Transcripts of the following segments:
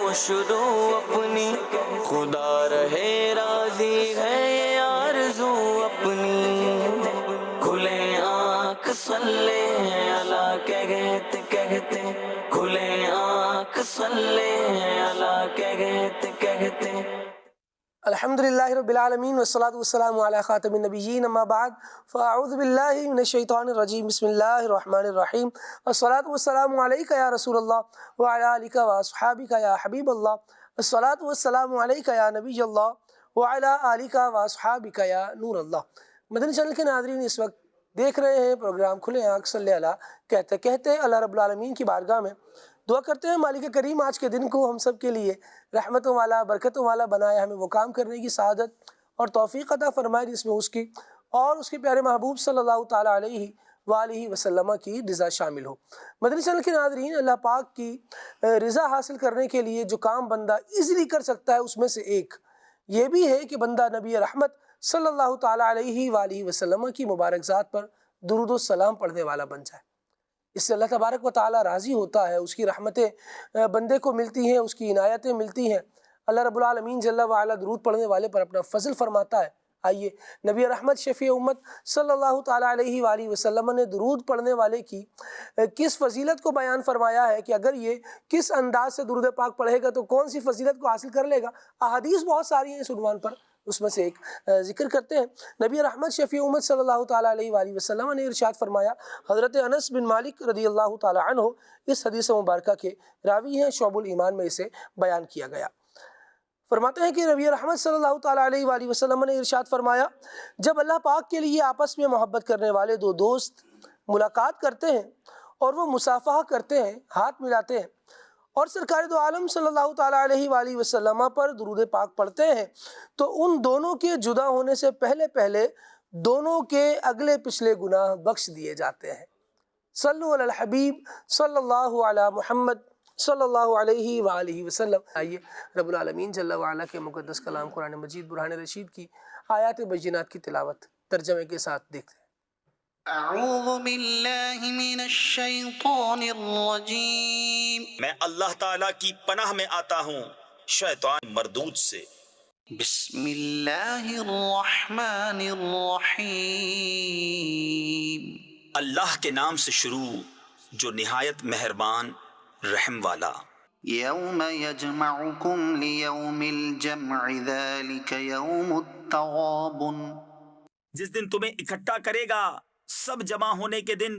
گوش دو اپنی، خدا رہے راضی ہے یہ آرزو اپنی، کھلے آنکھ صلی اللہ کہتے کہتے، کھلے آنکھ صلی اللہ کہتے کہتے۔ الحمدللہ رب العالمین والصلاة والسلام علی خاتم النبیین، اما بعد فاعوذ باللہ من الشیطان الرجیم، بسم اللہ الرحمن الرحیم، الصلاة والسلام علیکہ یا رسول اللہ وعلی آلک واصحابک یا حبیب اللہ، الصلاة والسلام علیکہ یا نبی اللہ وعلی آلک واصحابک یا نور اللہ۔ مدنی چینل کے ناظرین، اس وقت دیکھ رہے ہیں پروگرام کھلے آنکھ صلی اللہ کہتے کہتے۔ اللہ رب العالمین کی بارگاہ میں دعا کرتے ہیں مالک کریم آج کے دن کو ہم سب کے لیے رحمتوں والا، برکتوں والا بنائے، ہمیں وہ کام کرنے کی سعادت اور توفیق عطا فرمائے جس میں اس کی اور اس کے پیارے محبوب صلی اللہ تعالیٰ علیہ وآلہ وسلم کی رضا شامل ہو۔ مدنی چینل کے ناظرین، اللہ پاک کی رضا حاصل کرنے کے لیے جو کام بندہ ایزیلی کر سکتا ہے اس میں سے ایک یہ بھی ہے کہ بندہ نبی رحمت صلی اللہ تعالیٰ علیہ وآلہ وسلم کی مبارک ذات پر درود و سلام پڑھنے والا بن جائے۔ اس سے اللہ تبارک و تعالیٰ راضی ہوتا ہے، اس کی رحمتیں بندے کو ملتی ہیں، اس کی عنایتیں ملتی ہیں۔ اللہ رب العالمین جل وعلا درود پڑھنے والے پر اپنا فضل فرماتا ہے۔ آئیے نبی رحمت شفیع امت صلی اللہ تعالیٰ علیہ وآلہ وسلم نے درود پڑھنے والے کی کس فضیلت کو بیان فرمایا ہے کہ اگر یہ کس انداز سے درود پاک پڑھے گا تو کون سی فضیلت کو حاصل کر لے گا۔ احادیث بہت ساری ہیں اس عنوان پر، اس میں سے ایک ذکر کرتے ہیں۔ نبی رحمت شفیع امت صلی اللہ تعالیٰ علیہ وآلہ وسلم نے ارشاد فرمایا، حضرت انس بن مالک رضی اللہ تعالیٰ عنہ اس حدیث مبارکہ کے راوی ہیں، شعب الایمان میں اسے بیان کیا گیا۔ فرماتے ہیں کہ نبی رحمت صلی اللہ تعالیٰ علیہ وآلہ وسلم نے ارشاد فرمایا، جب اللہ پاک کے لیے آپس میں محبت کرنے والے دو دوست ملاقات کرتے ہیں اور وہ مصافحہ کرتے ہیں، ہاتھ ملاتے ہیں اور سرکار دو عالم صلی اللہ تعالیٰ علیہ وآلہ وسلم پر درود پاک پڑھتے ہیں تو ان دونوں کے جدا ہونے سے پہلے پہلے دونوں کے اگلے پچھلے گناہ بخش دیے جاتے ہیں۔ صلو علی الحبیب صلی اللہ علی محمد صلی اللہ علیہ وآلہ وسلم۔ آئیے رب العالمین جل وعلا کے مقدس کلام قرآن مجید برہان رشید کی آیات بینات کی تلاوت ترجمے کے ساتھ دیکھتے ہیں۔ اعوذ باللہ من الشیطان الرجیم، میں اللہ تعالیٰ کی پناہ میں آتا ہوں شیطان مردود سے۔ بسم اللہ الرحمن الرحیم، اللہ کے نام سے شروع جو نہایت مہربان رحم والا۔ یوم یجمعکم لیوم الجمع ذالک یوم التغابن، جس دن تمہیں اکٹھا کرے گا سب جمع ہونے کے دن،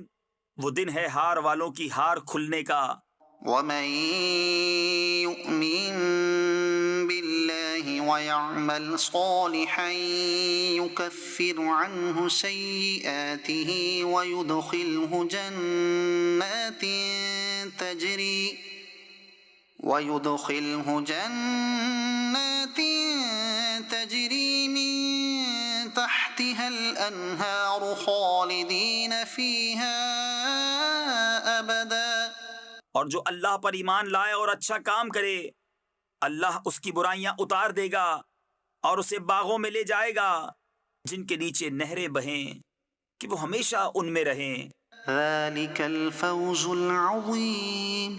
وہ دن ہے ہار والوں کی ہار کھلنے کا۔ ومن یؤمن باللہ ویعمل صالحا یکفر عنہ سیئاتہ ویدخلہ جنات تجری من تحتها الانہار خالدین فیہا ابدا، اور جو اللہ پر ایمان لائے اور اچھا کام کرے، اللہ اس کی برائیاں اتار دے گا اور اسے باغوں میں لے جائے گا جن کے نیچے نہریں بہیں کہ وہ ہمیشہ ان میں رہیں۔ ذالک الفوز العظیم،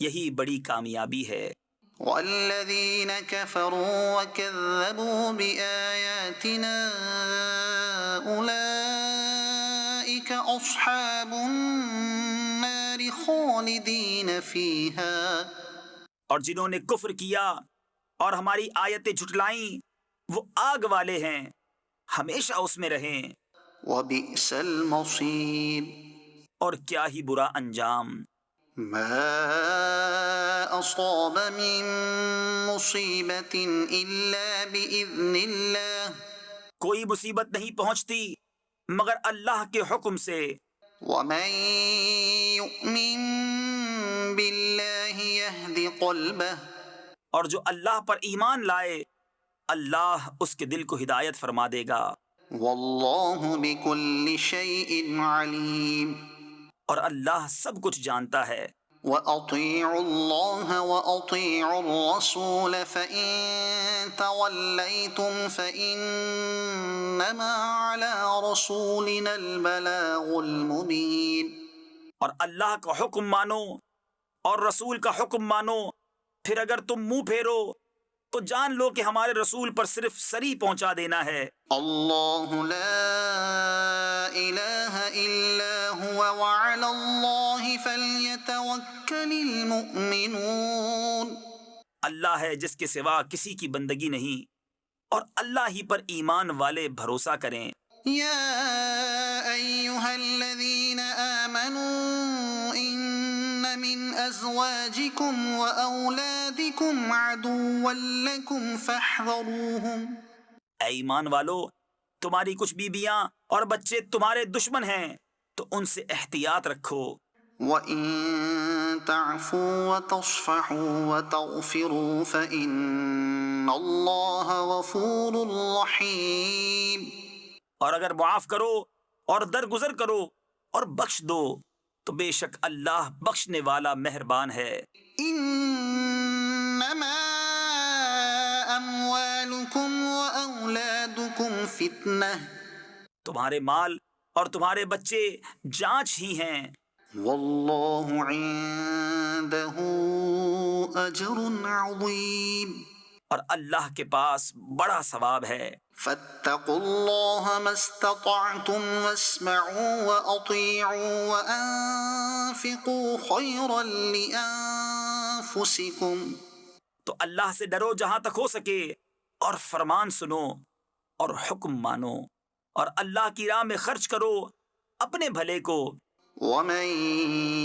یہی بڑی کامیابی ہے۔ والذین کفروا وکذبوا بآیاتنا اولئک اصحاب النار خالدین فیہا، اور جنہوں نے کفر کیا اور ہماری آیتیں جھٹلائیں وہ آگ والے ہیں، ہمیشہ اس میں رہیں۔ وبئس المصیر، اور کیا ہی برا انجام۔ ما اصاب من مصیبت الا باذن اللہ، کوئی مصیبت نہیں پہنچتی مگر اللہ کے حکم سے۔ ومن یؤمن باللہ یہد قلبہ، اور جو اللہ پر ایمان لائے اللہ اس کے دل کو ہدایت فرما دے گا۔ واللہ بکل شیء علیم، اور اللہ سب کچھ جانتا ہے۔ وَأَطِيعُوا اللَّهَ وَأَطِيعُوا الرَّسُولَ فَإِن تَوَلَّيْتُمْ فَإِنَّمَا عَلَىٰ رَسُولِنَا الْبَلَاغُ الْمُبِينُ، اور اللہ کا حکم مانو اور رسول کا حکم مانو، پھر اگر تم منہ پھیرو تو جان لو کہ ہمارے رسول پر صرف سری پہنچا دینا ہے۔ اللہ لا الہ الا هو وعلی اللہ فلیتوکل المؤمنون۔ اللہ ہے جس کے سوا کسی کی بندگی نہیں، اور اللہ ہی پر ایمان والے بھروسہ کریں۔ یا ایہا الذین آمنوا ان من ازواجکم واولادکم عدوا لکم فاحذروہم۔ اے ایمان والو، تمہاری کچھ بیویاں اور بچے تمہارے دشمن ہیں تو ان سے احتیاط رکھو۔ وَإِن تَعْفُوا وَتَصْفَحُوا وَتَغْفِرُوا فَإِنَّ اللَّهَ غَفُورٌ رَّحِيمٌ۔ اور اگر معاف کرو اور درگزر کرو اور بخش دو تو بے شک اللہ بخشنے والا مہربان ہے۔ إِنَّمَا أَمْوَالُكُمْ وَأَوْلَادُكُمْ فِتْنَةٌ۔ تمہارے مال اور تمہارے بچے جانچ ہی ہیں، وَاللَّهُ عِندَهُ أَجْرٌ عَظِيمٌ۔ اور اللہ کے پاس بڑا ثواب ہے۔ فاتقوا الله ما استطعتم واسمعوا وأطيعوا وأنفقوا خيرا لأنفسكم۔ تو اللہ سے ڈرو جہاں تک ہو سکے، اور فرمان سنو اور حکم مانو، اور اللہ کی راہ میں خرچ کرو اپنے بھلے کو۔ ومن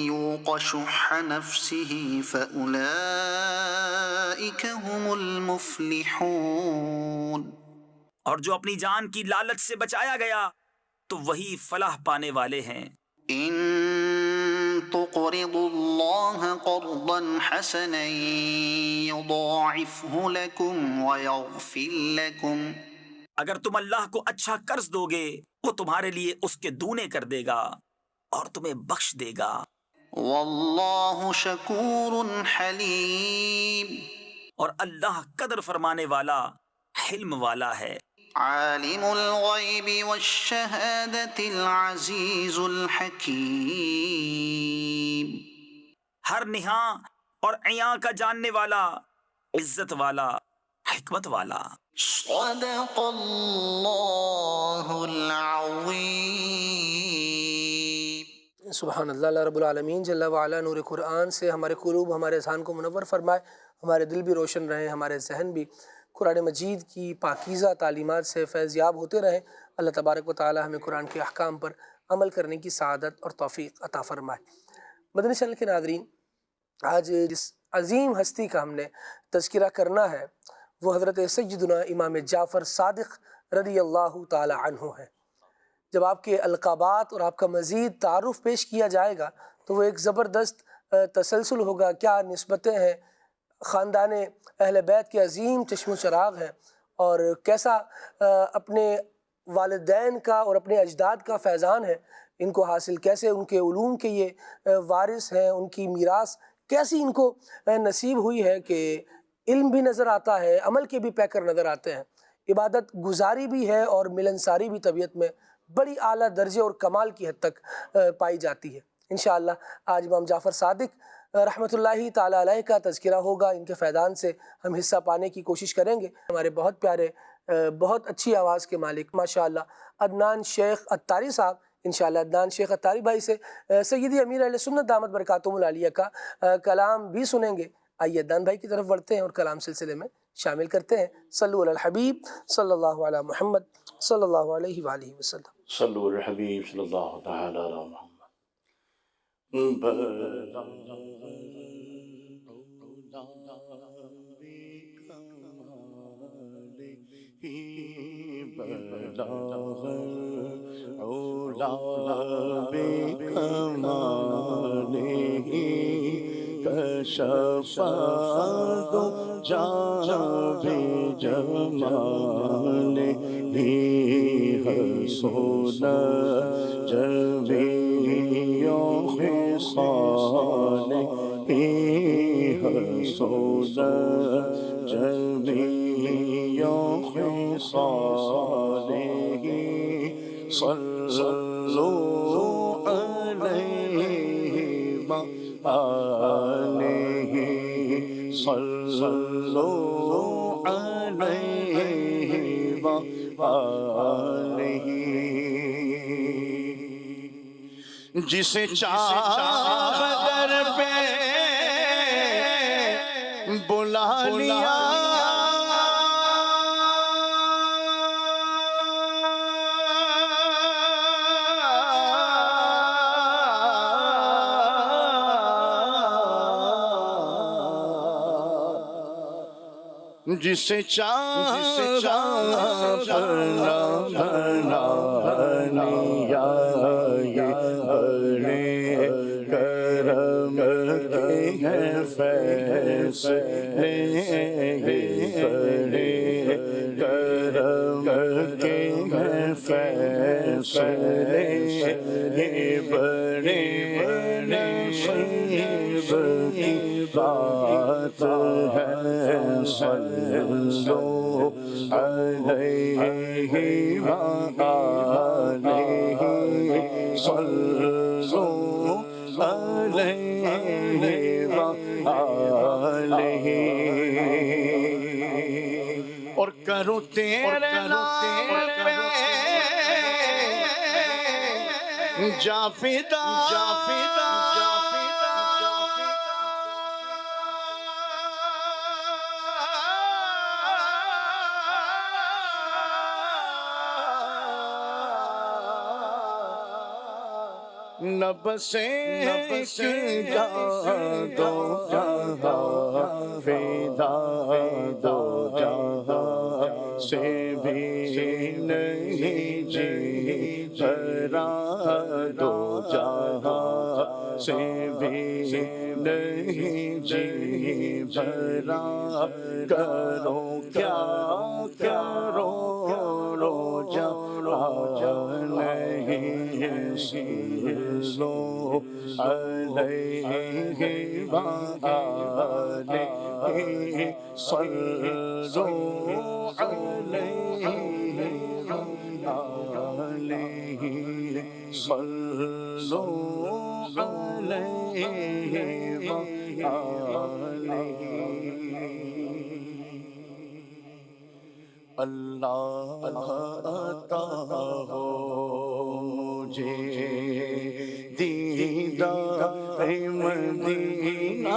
يوق شح نفسه فأولئك هم المفلحون۔ اور جو اپنی جان کی لالچ سے بچایا گیا تو وہی فلاح پانے والے ہیں۔ ان تقرضوا الله قرضا حسنا يضاعفه لكم ويغفر لكم۔ اگر تم اللہ کو اچھا قرض دو گے وہ تمہارے لیے اس کے دونے کر دے گا اور تمہیں بخش دے گا۔ واللہ شکور حلیم۔ اور اللہ قدر فرمانے والا، حلم والا ہے۔ عالم الغیب والشہادۃ العزیز الحکیم۔ ہر نہاں اور عیاں کا جاننے والا، عزت والا، حکمت والا۔ صدق اللہ العظیم۔ سبحان اللہ، اللہ رب العالمین جل وعلا نور قرآن سے ہمارے قلوب، ہمارے اذہان کو منور فرمائے، ہمارے دل بھی روشن رہیں، ہمارے ذہن بھی قرآن مجید کی پاکیزہ تعلیمات سے فیض یاب ہوتے رہیں۔ اللہ تبارک و تعالی ہمیں قرآن کے احکام پر عمل کرنے کی سعادت اور توفیق عطا فرمائے۔ مدنی چینل کے ناظرین، آج جس عظیم ہستی کا ہم نے تذکرہ کرنا ہے وہ حضرت سیدنا امام جعفر صادق رضی اللہ تعالی عنہ ہے۔ جب آپ کے القابات اور آپ کا مزید تعارف پیش کیا جائے گا تو وہ ایک زبردست تسلسل ہوگا، کیا نسبتیں ہیں، خاندان اہل بیت کے عظیم چشم و چراغ ہیں، اور کیسا اپنے والدین کا اور اپنے اجداد کا فیضان ہے، ان کو حاصل کیسے، ان کے علوم کے یہ وارث ہیں، ان کی میراث کیسی ان کو نصیب ہوئی ہے کہ علم بھی نظر آتا ہے، عمل کے بھی پیکر نظر آتے ہیں، عبادت گزاری بھی ہے اور ملنساری بھی طبیعت میں بڑی اعلیٰ درجے اور کمال کی حد تک پائی جاتی ہے۔ انشاءاللہ آج امام جعفر صادق رحمۃ اللہ تعالی علیہ کا تذکرہ ہوگا، ان کے فیضان سے ہم حصہ پانے کی کوشش کریں گے۔ ہمارے بہت پیارے، بہت اچھی آواز کے مالک ماشاءاللہ عدنان شیخ اتاری صاحب، انشاءاللہ عدنان شیخ اتاری بھائی سے سیدی امیر اہل سنت دامت برکاتہم العالیہ کا کلام بھی سنیں گے۔ آئیے عدنان بھائی کی طرف بڑھتے ہیں اور کلام سلسلے میں شامل کرتے ہیں۔ صلو علی الحبیب صلی اللہ علی محمد صلی اللہ علیہ وآلہ وسلم۔ صلو علی الحبیب صلی اللہ تعالی علی محمد۔ کشف دجا بجمالہ حسن جمیع خصالہ حسن جمیع خصالہ صلو علیہ وآلہ صلو علیہ وآلہ جسے چاہ در پہ بلا لیا جسے چاہا بھلا بھلا لیا یہ بڑے کرم کے ہیں فیصلے یہ بڑے کرم کے ہیں فیصلے یہ بڑے نصیب کی بات ہے صلو علیہ وآلہ صلو علیہ وآلہ اور کرو تیرے نام پہ جا فدا نہ بسے جا دو جہاں فدا دو جہاں سے بھی نہیں جی بھرا دو جہاں سے بھی نہیں جی بھرا کرو کیا کرو رو جا نہیں صلو علیہ وآلہ صلو علیہ وآلہ صلو علیہ وآلہ اللہ عطا ہو مجھے دیدار مدینہ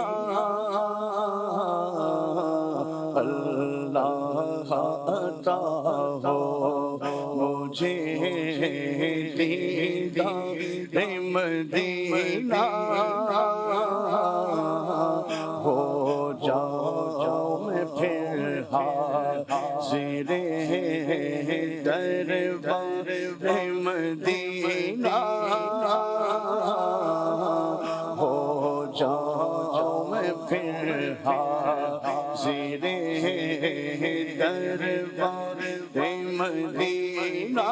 اللہ عطا ہو مجھے دیدار مدینہ ہو جاؤ میں پھر حاضر دربار مدینہ ہو جاؤ میں پھر حاضر دربار مدینہ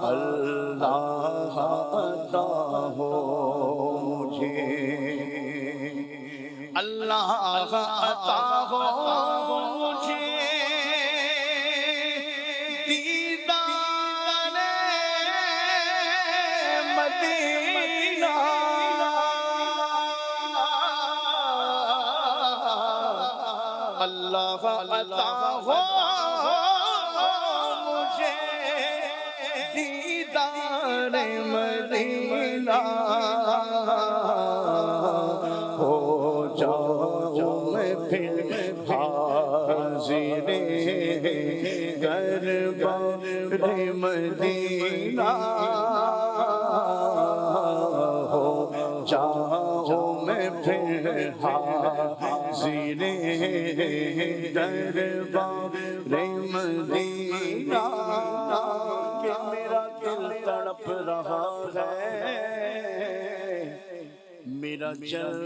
اللہ عطا ہو مجھے اللہ عطا ہو مجھے دیدار مدینہ اللہ عطا ہو مجھے دیدار مدینہ ہو جاؤ میں پھر حاضر دربار مدینہ ہو جاؤ میں پھر حاضر دربار مدینہ کہ میرا دل تڑپ رہا ہے میرا چل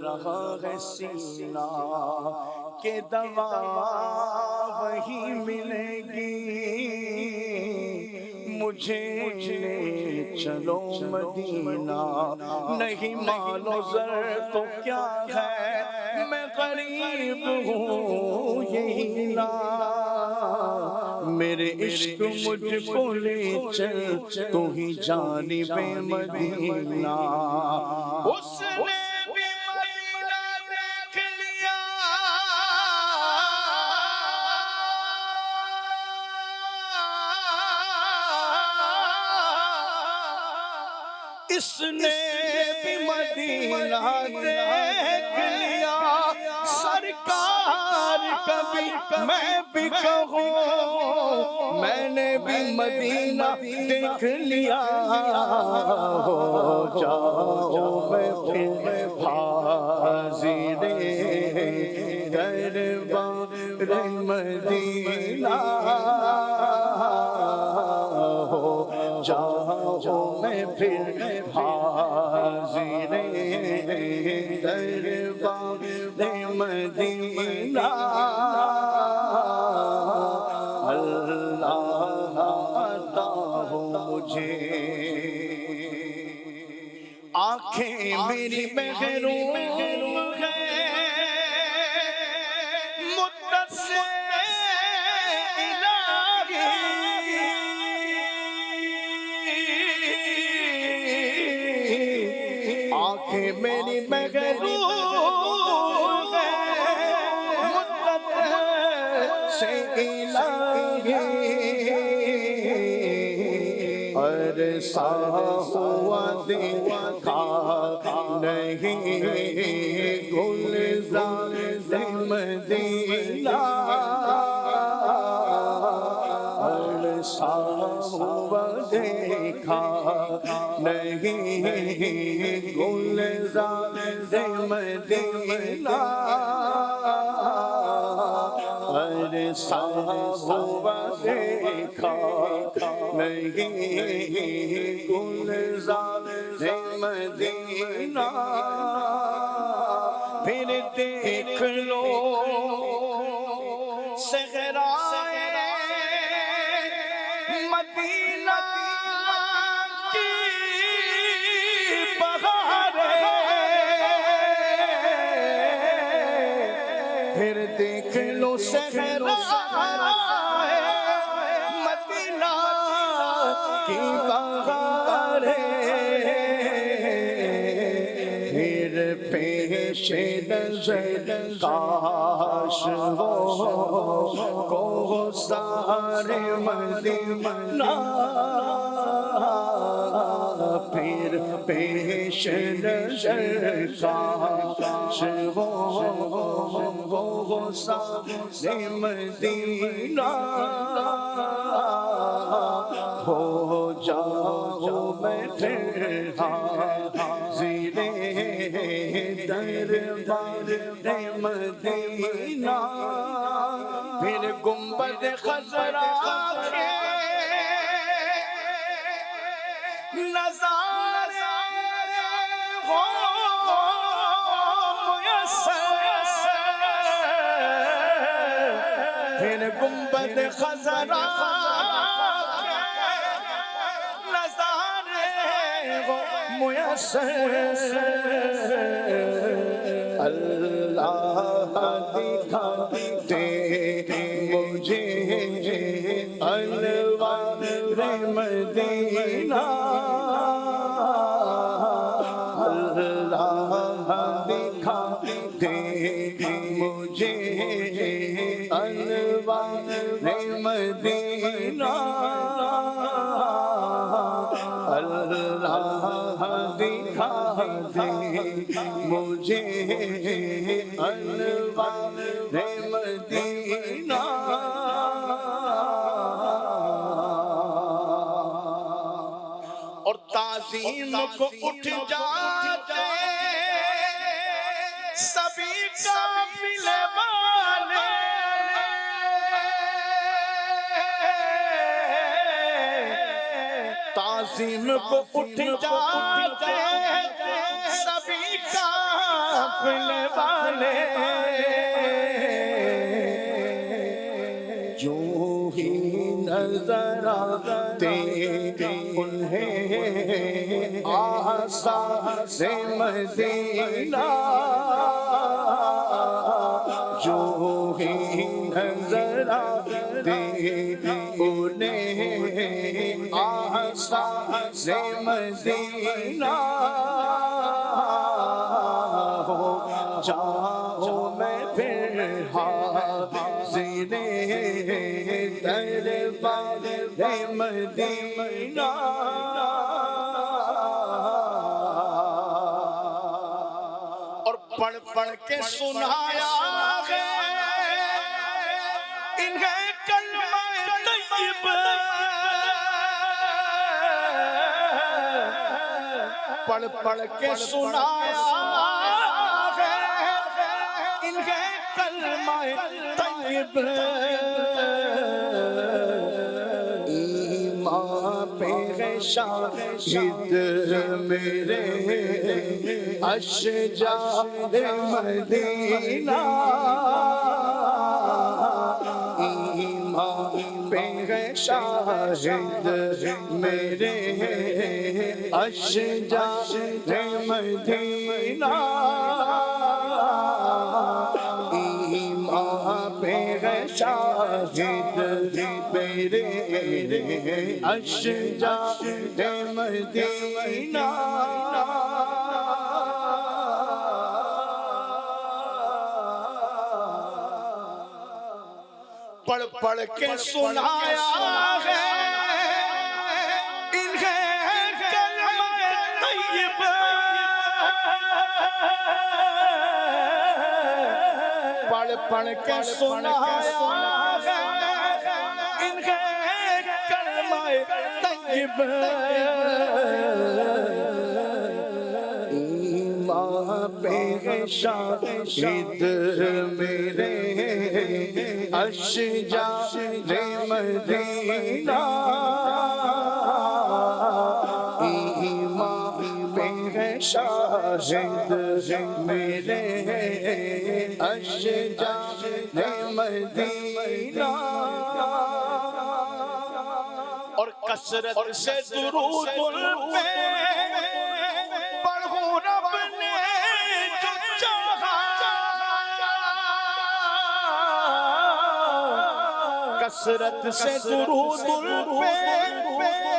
رہا ہے سینہ کہ دوا وہی ملے گی مجھے چلو مدینہ نہیں مال و زر تو کیا ہے میں غریب ہوں یہی نا میرے عشق مجھ کو لے چل تو ہی جانب مدینہ اس نے بھی نے بھی مدینہ دیکھ لیا سرکار کبھی میں بھی کہوں میں نے بھی مدینہ دیکھ لیا ہو جاؤ میں پھر حاضر دربار مدینہ ہو جاؤ میں پھر حاضر دربار مدینہ اللہ عطا ہو مجھے آنکھیں میری محروم ہیں مدت سے الہی آنکھیں میری محروم ہیں مدت سے الہی عرصہ ہوا دیکھا نہیں گلزار مدینہ عرصہ ہوا دیکھا نہیں گلزار مدینہ عرصہ ہوا دیکھا نہیں گلزار مدینہ پھر دیکھ لو صحرائے مدینہ کی بہاریں پھر دیکھ لو صحرائے مدینہ کی بہاریں پھر پیش نظر کاش کو سارے مدینہ پھر پیش نظر کاش کو سارے مدینہ ہو جاؤ میں پھر حاضر دربار مدینہ پھر گنبد خضرا کے نظارے ہو میسر پھر گنبد خضرا اللہ دکھاتے مجھے انوار مدینہ اللہ دکھاتے مجھے انوار مدینہ اللہ دکھا دے مجھے انوار مدینہ اور تعظیم کو اٹھ جاتے سبھی قافلے والے تعظیم کو اٹھ جاتے سبھی قافلے والے جو ہی نظر آتے انہیں آثار مدینہ جو ہی نظر آتے انہیں آثار مدینہ ہو جاؤ میں پھر حاضر دربار مدینہ پڑھ پڑھ کے سنایا ہے انہیں کلمہ طیب، پڑھ پڑھ کے سنایا ہے انہیں کلمہ طیب، ایمان پہ ہے شاہد میرے اشجار مدینہ، ایمان پہ ہے شاہد میرے اشجار مدینہ، ایمان پہ ہے شاہد میرے اشجار مدینہ، پڑھ پڑھ کے سنایا ہے انہیں کلمہ طیب، پڑھ پڑھ کے سنایا ہے انہیں کلمہ طیب، ایمان پہ ہے شاہد میرے اشجار مدینہ، ایمان پہ ہے شاہد میرے اشجار مدینہ، اور کثرت سے درود پہ پڑھوں رب نے جو چاہا، کثرت سے درود پہ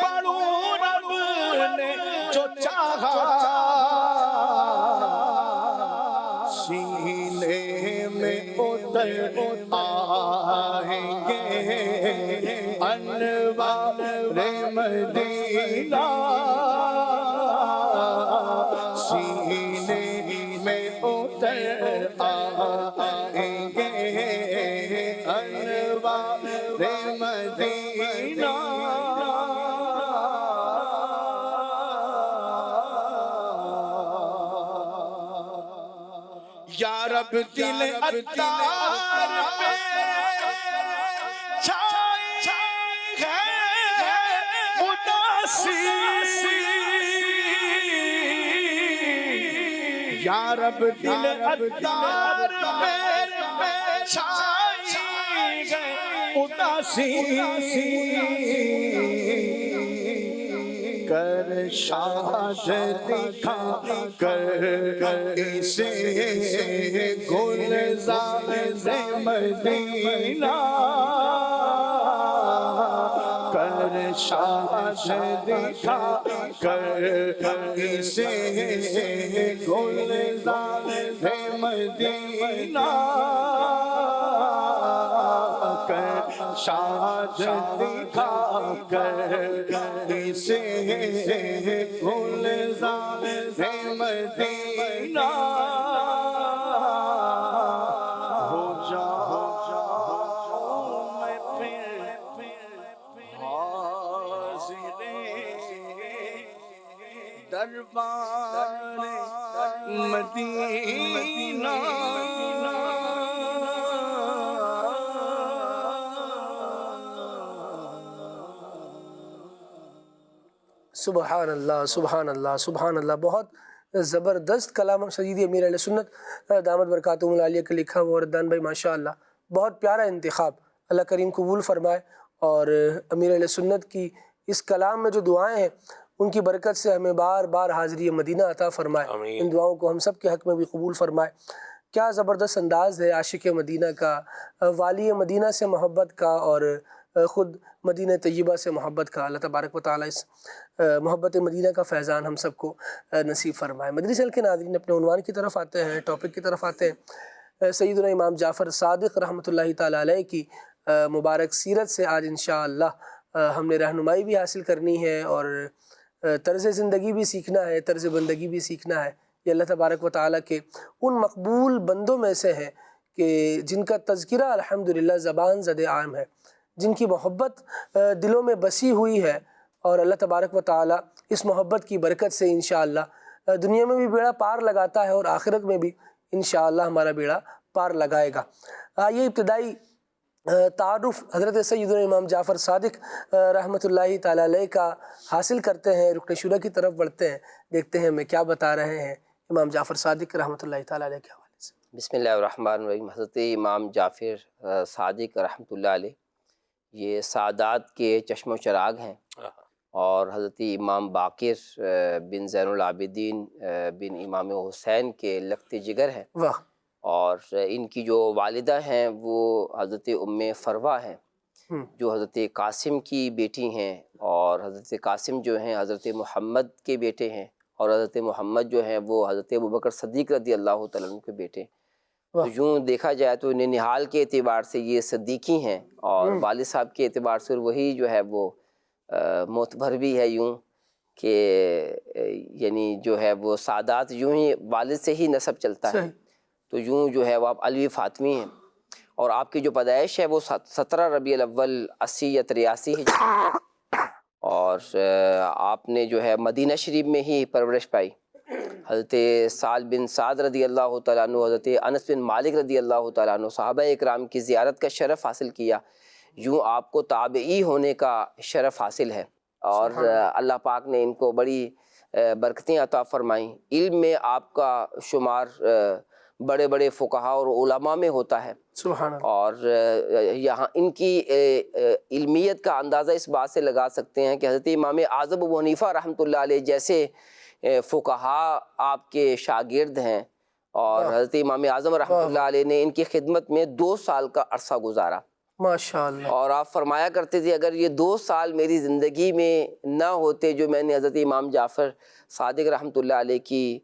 پڑھوں رب نے جو چاہا، سینے میں اتر آئیں گے انوار مدینہ، سینے میں اتر آئیں گے انوار مدینہ، یا رب دل عطار پہ چھائی ہے اداسی، یا رب دل عطار پہ چھائی ہے اداسی، کر شاد دکھا کر اسے گلزار مدینہ، کر شاد دکھا کر اسے گلزار مدینہ، کر شاد دکھا کر اسے گلزار مدینہ، ہو جاؤں میں پھر حاضر دربار مدینہ، سبحان اللہ سبحان اللہ سبحان اللہ۔ بہت زبردست کلام سیدی امیر اہل سنت دامت برکاتہم العالیہ کا لکھا ہوا، وردان بھائی ماشاء اللہ بہت پیارا انتخاب، اللہ کریم قبول فرمائے، اور امیر اہل سنت کی اس کلام میں جو دعائیں ہیں ان کی برکت سے ہمیں بار بار حاضری مدینہ عطا فرمائے، ان دعاؤں کو ہم سب کے حق میں بھی قبول فرمائے۔ کیا زبردست انداز ہے عاشق مدینہ کا، والی مدینہ سے محبت کا، اور خود مدینہ طیبہ سے محبت کا۔ اللہ تبارک و تعالیٰ اس محبت مدینہ کا فیضان ہم سب کو نصیب فرمائے۔ مدنی چینل کے ناظرین، اپنے عنوان کی طرف آتے ہیں، ٹاپک کی طرف آتے ہیں۔ سیدنا امام جعفر صادق رحمۃ اللہ تعالیٰ علیہ کی مبارک سیرت سے آج انشاءاللہ ہم نے رہنمائی بھی حاصل کرنی ہے، اور طرز زندگی بھی سیکھنا ہے، طرز بندگی بھی سیکھنا ہے یہ اللہ تبارک و تعالیٰ کے ان مقبول بندوں میں سے ہیں کہ جن کا تذکرہ الحمدللہ زبان زد عام ہے، جن کی محبت دلوں میں بسی ہوئی ہے، اور اللہ تبارک و تعالیٰ اس محبت کی برکت سے انشاءاللہ دنیا میں بھی بیڑا پار لگاتا ہے اور آخرت میں بھی انشاءاللہ ہمارا بیڑا پار لگائے گا۔ یہ ابتدائی تعارف حضرت سیدنا امام جعفر صادق رحمۃ اللہ تعالیٰ علیہ کا حاصل کرتے ہیں، رکن شورا کی طرف بڑھتے ہیں، دیکھتے ہیں ہمیں کیا بتا رہے ہیں امام جعفر صادق رحمۃ اللہ تعالیٰ علیہ کے حوالے سے۔ بسم اللہ الرحمن الرحیم۔ حضرت امام جعفر صادق رحمۃ اللہ علیہ یہ سعادات کے چشم و چراغ ہیں، اور حضرت امام باقر بن زین العابدین بن امام حسین کے لخت جگر ہیں، واہ۔ اور ان کی جو والدہ ہیں وہ حضرت ام فروہ ہیں، جو حضرت قاسم کی بیٹی ہیں، اور حضرت قاسم جو ہیں حضرت محمد کے بیٹے ہیں، اور حضرت محمد جو ہیں وہ حضرت ابوبکر صدیق رضی اللہ تعالیٰ عنہ کے بیٹے۔ تو یوں دیکھا جائے تو ننہال کے اعتبار سے یہ صدیقی ہیں، اور والد صاحب کے اعتبار سے وہی جو ہے وہ معتبر بھی ہے، یوں کہ یعنی جو ہے وہ سعادات یوں ہی والد سے ہی نسب چلتا ہے، تو یوں جو ہے وہ آپ علوی فاطمی ہیں، اور آپ کی جو پیدائش ہے وہ 17 ربیع الاول 80 یا 83 ہے، اور آپ نے جو ہے مدینہ شریف میں ہی پرورش پائی۔ حضرت سعد بن سعد رضی اللہ تعالیٰ عنہ، حضرت انس بن مالک رضی اللہ تعالیٰ عنہ، صحابہ اکرام کی زیارت کا شرف حاصل کیا، یوں آپ کو تابعی ہونے کا شرف حاصل ہے، اور اللہ پاک نے ان کو بڑی برکتیں عطا فرمائیں۔ علم میں آپ کا شمار بڑے بڑے فقہا اور علماء میں ہوتا ہے، سبحان اللہ۔ اور یہاں ان کی علمیت کا اندازہ اس بات سے لگا سکتے ہیں کہ حضرت امام اعظم ابو حنیفہ رحمۃ اللہ علیہ جیسے فقہا آپ کے شاگرد ہیں، اور حضرت امام اعظم رحمۃ اللہ علیہ نے ان کی خدمت میں 2 سال کا عرصہ گزارا، ماشاءاللہ۔ اور آپ فرمایا کرتے تھے اگر یہ 2 سال میری زندگی میں نہ ہوتے جو میں نے حضرت امام جعفر صادق رحمۃ اللہ علیہ کی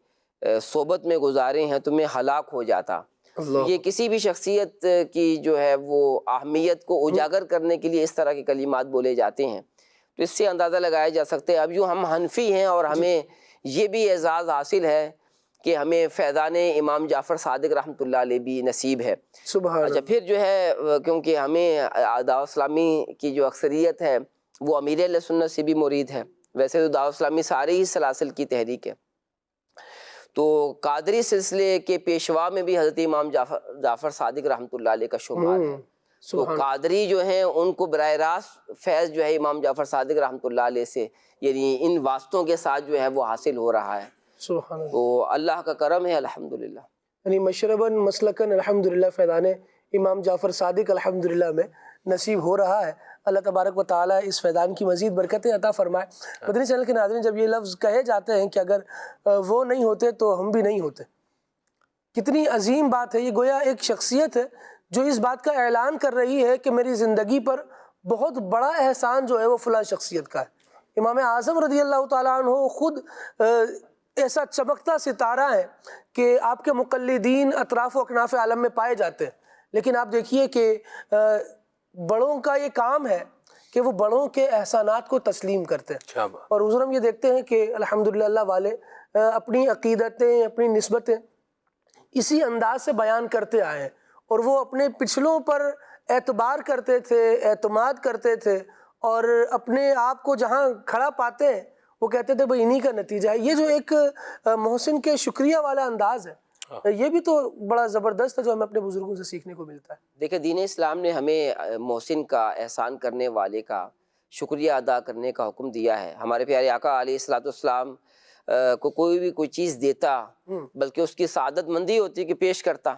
صحبت میں گزارے ہیں تو میں ہلاک ہو جاتا۔ یہ کسی بھی شخصیت کی جو ہے وہ اہمیت کو اجاگر کرنے کے لیے اس طرح کے کلمات بولے جاتے ہیں، تو اس سے اندازہ لگایا جا سکتا ہے۔ اب یوں ہم حنفی ہیں، اور ہمیں یہ بھی اعزاز حاصل ہے کہ ہمیں فیضان امام جعفر صادق رحمۃ اللہ علیہ بھی نصیب ہے۔ سبحان اچھا، پھر جو ہے کیونکہ ہمیں دعوت اسلامی کی جو اکثریت ہے وہ امیر اہل سنت سے بھی مرید ہے، ویسے تو دعوت اسلامی سارے ہی سلاسل کی تحریک ہے، تو قادری سلسلے کے پیشوا میں بھی حضرت امام جعفر صادق رحمۃ اللہ علیہ کا شمار ہے، تو قادری جو ہیں ان کو براہ راست فیض جو ہے امام جعفر صادق رحمۃ اللہ علیہ سے، یعنی ان واسطوں کے ساتھ جو ہے وہ حاصل ہو رہا ہے، سبحان اللہ۔ تو اللہ کا کرم ہے الحمدللہ۔ یعنی مشرباً مسلکاً الحمدللہ فیضان امام جعفر صادق الحمدللہ میں نصیب ہو رہا ہے۔ اللہ تبارک و تعالیٰ اس فیضان کی مزید برکتیں عطا فرمائے۔ مدنی چینل کے ناظرین، جب یہ لفظ کہے جاتے ہیں کہ اگر وہ نہیں ہوتے تو ہم بھی نہیں ہوتے، کتنی عظیم بات ہے یہ۔ گویا ایک شخصیت ہے جو اس بات کا اعلان کر رہی ہے کہ میری زندگی پر بہت بڑا احسان جو ہے وہ فلاں شخصیت کا ہے۔ امام اعظم رضی اللہ تعالیٰ عنہ خود ایسا چمکتا ستارہ ہے کہ آپ کے مقلدین اطراف و اکناف عالم میں پائے جاتے ہیں، لیکن آپ دیکھیے کہ بڑوں کا یہ کام ہے کہ وہ بڑوں کے احسانات کو تسلیم کرتے ہیں، اور حضور ہم یہ دیکھتے ہیں کہ الحمدللہ اللہ والے اپنی عقیدتیں، اپنی نسبتیں اسی انداز سے بیان کرتے آئے ہیں، اور وہ اپنے پچھلوں پر اعتبار کرتے تھے، اعتماد کرتے تھے، اور اپنے آپ کو جہاں کھڑا پاتے ہیں وہ کہتے تھے بھئی انہی کا نتیجہ ہے۔ یہ جو ایک محسن کے شکریہ والا انداز ہے، یہ بھی تو بڑا زبردست ہے جو ہمیں اپنے بزرگوں سے سیکھنے کو ملتا ہے۔ دیکھیں، دین اسلام نے ہمیں محسن کا، احسان کرنے والے کا شکریہ ادا کرنے کا حکم دیا ہے۔ ہمارے پیارے آقا علیہ الصلوۃ والسلام کو کوئی بھی کوئی چیز دیتا بلکہ اس کی سعادت مندی ہوتی کہ پیش کرتا،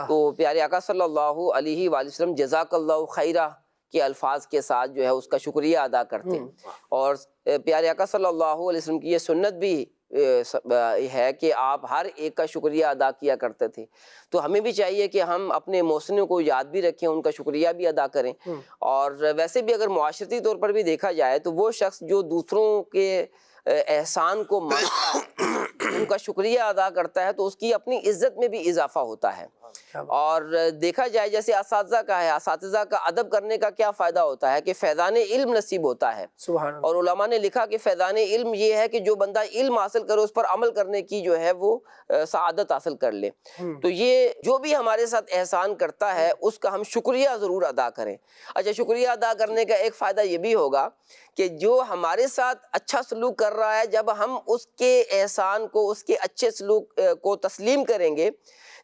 تو پیارے آقا صلی اللہ علیہ وآلہ وسلم جزاک اللہ خیرہ کے الفاظ کے ساتھ جو ہے اس کا شکریہ ادا کرتے ہیں، اور پیارے آقا صلی اللہ علیہ وسلم کی یہ سنت بھی ہے کہ آپ ہر ایک کا شکریہ ادا کیا کرتے تھے، تو ہمیں بھی چاہیے کہ ہم اپنے محسنوں کو یاد بھی رکھیں، ان کا شکریہ بھی ادا کریں۔ اور ویسے بھی اگر معاشرتی طور پر بھی دیکھا جائے تو وہ شخص جو دوسروں کے احسان کو مانتا ہے ان کا شکریہ ادا کرتا ہے تو اس کی اپنی عزت میں بھی اضافہ ہوتا ہے. اور دیکھا جائے جیسے اساتذہ کا ہے، اساتذہ کا ادب کرنے کا کیا فائدہ ہوتا ہے کہ فیضان علم نصیب ہوتا ہے. سبحان اللہ. اور علماء نے لکھا کہ فیضان علم یہ ہے کہ جو بندہ علم حاصل کرے اس پر عمل کرنے کی جو ہے وہ سعادت حاصل کر لے. تو یہ جو بھی ہمارے ساتھ احسان کرتا ہے اس کا ہم شکریہ ضرور ادا کریں. اچھا، شکریہ ادا کرنے کا ایک فائدہ یہ بھی ہوگا کہ جو ہمارے ساتھ اچھا سلوک کر رہا ہے جب ہم اس کے احسان کو، اس کے اچھے سلوک کو تسلیم کریں گے.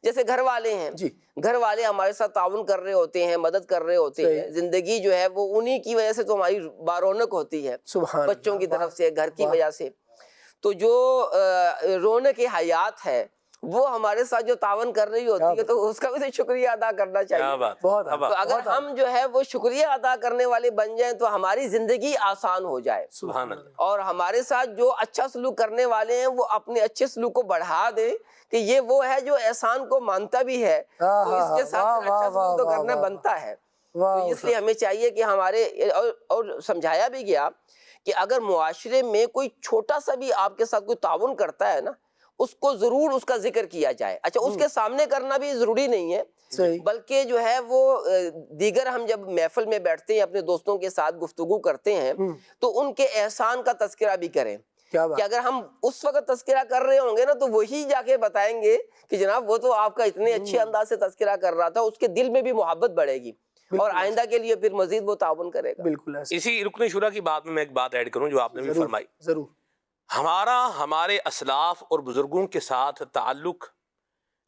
جیسے گھر والے ہیں، گھر والے ہمارے ساتھ تعاون کر رہے ہوتے ہیں، مدد کر رہے ہوتے ہیں، زندگی جو ہے وہ انہی کی وجہ سے تو ہماری بارونق ہوتی ہے، بچوں کی طرف سے، گھر کی وجہ سے. تو جو رونق حیات ہے وہ ہمارے ساتھ جو تعاون کر رہی ہوتی ہے تو اس کا بھی شکریہ ادا کرنا چاہیے. تو اگر ہم جو ہے وہ شکریہ ادا کرنے والے بن جائیں تو ہماری زندگی آسان ہو جائے. سبحان اللہ. اور ہمارے ساتھ جو اچھا سلوک کرنے والے ہیں وہ اپنے اچھے سلوک کو بڑھا دیں کہ یہ وہ ہے جو احسان کو مانتا بھی ہے، تو اس کے ساتھ اچھا سلوک تو کرنا بنتا ہے. تو اس لیے ہمیں چاہیے کہ ہمارے اور سمجھایا بھی گیا کہ اگر معاشرے میں کوئی چھوٹا سا بھی آپ کے ساتھ کوئی تعاون کرتا ہے نا، اس کو ضرور اس کا ذکر کیا جائے. اچھا، اس کے سامنے کرنا بھی ضروری نہیں ہے، بلکہ جو ہے وہ دیگر ہم جب محفل میں بیٹھتے ہیں اپنے دوستوں کے ساتھ گفتگو کرتے ہیں تو ان کے احسان کا تذکرہ بھی کریں. کہ اگر ہم اس وقت تذکرہ کر رہے ہوں گے نا تو وہی جا کے بتائیں گے کہ جناب وہ تو آپ کا اتنے اچھے انداز سے تذکرہ کر رہا تھا، اس کے دل میں بھی محبت بڑھے گی اور آئندہ کے لیے پھر مزید وہ تعاون کرے گا. بالکل. اسی رکن شورا کی بات میں ایک بات ایڈ کروں جو آپ نے بھی فرمائی. ضرور. ہمارے اسلاف اور بزرگوں کے ساتھ تعلق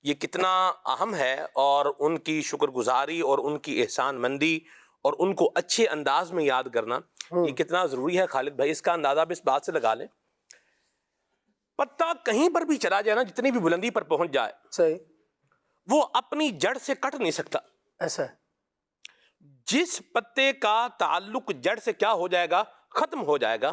یہ کتنا اہم ہے، اور ان کی شکر گزاری اور ان کی احسان مندی اور ان کو اچھے انداز میں یاد کرنا یہ کتنا ضروری ہے. خالد بھائی، اس کا اندازہ بھی اس بات سے لگا لیں، پتا کہیں پر بھی چلا جائے نا، جتنی بھی بلندی پر پہنچ جائے، صحیح، وہ اپنی جڑ سے کٹ نہیں سکتا. ایسا ہے. جس پتے کا تعلق جڑ سے کیا ہو جائے گا، ختم ہو جائے گا،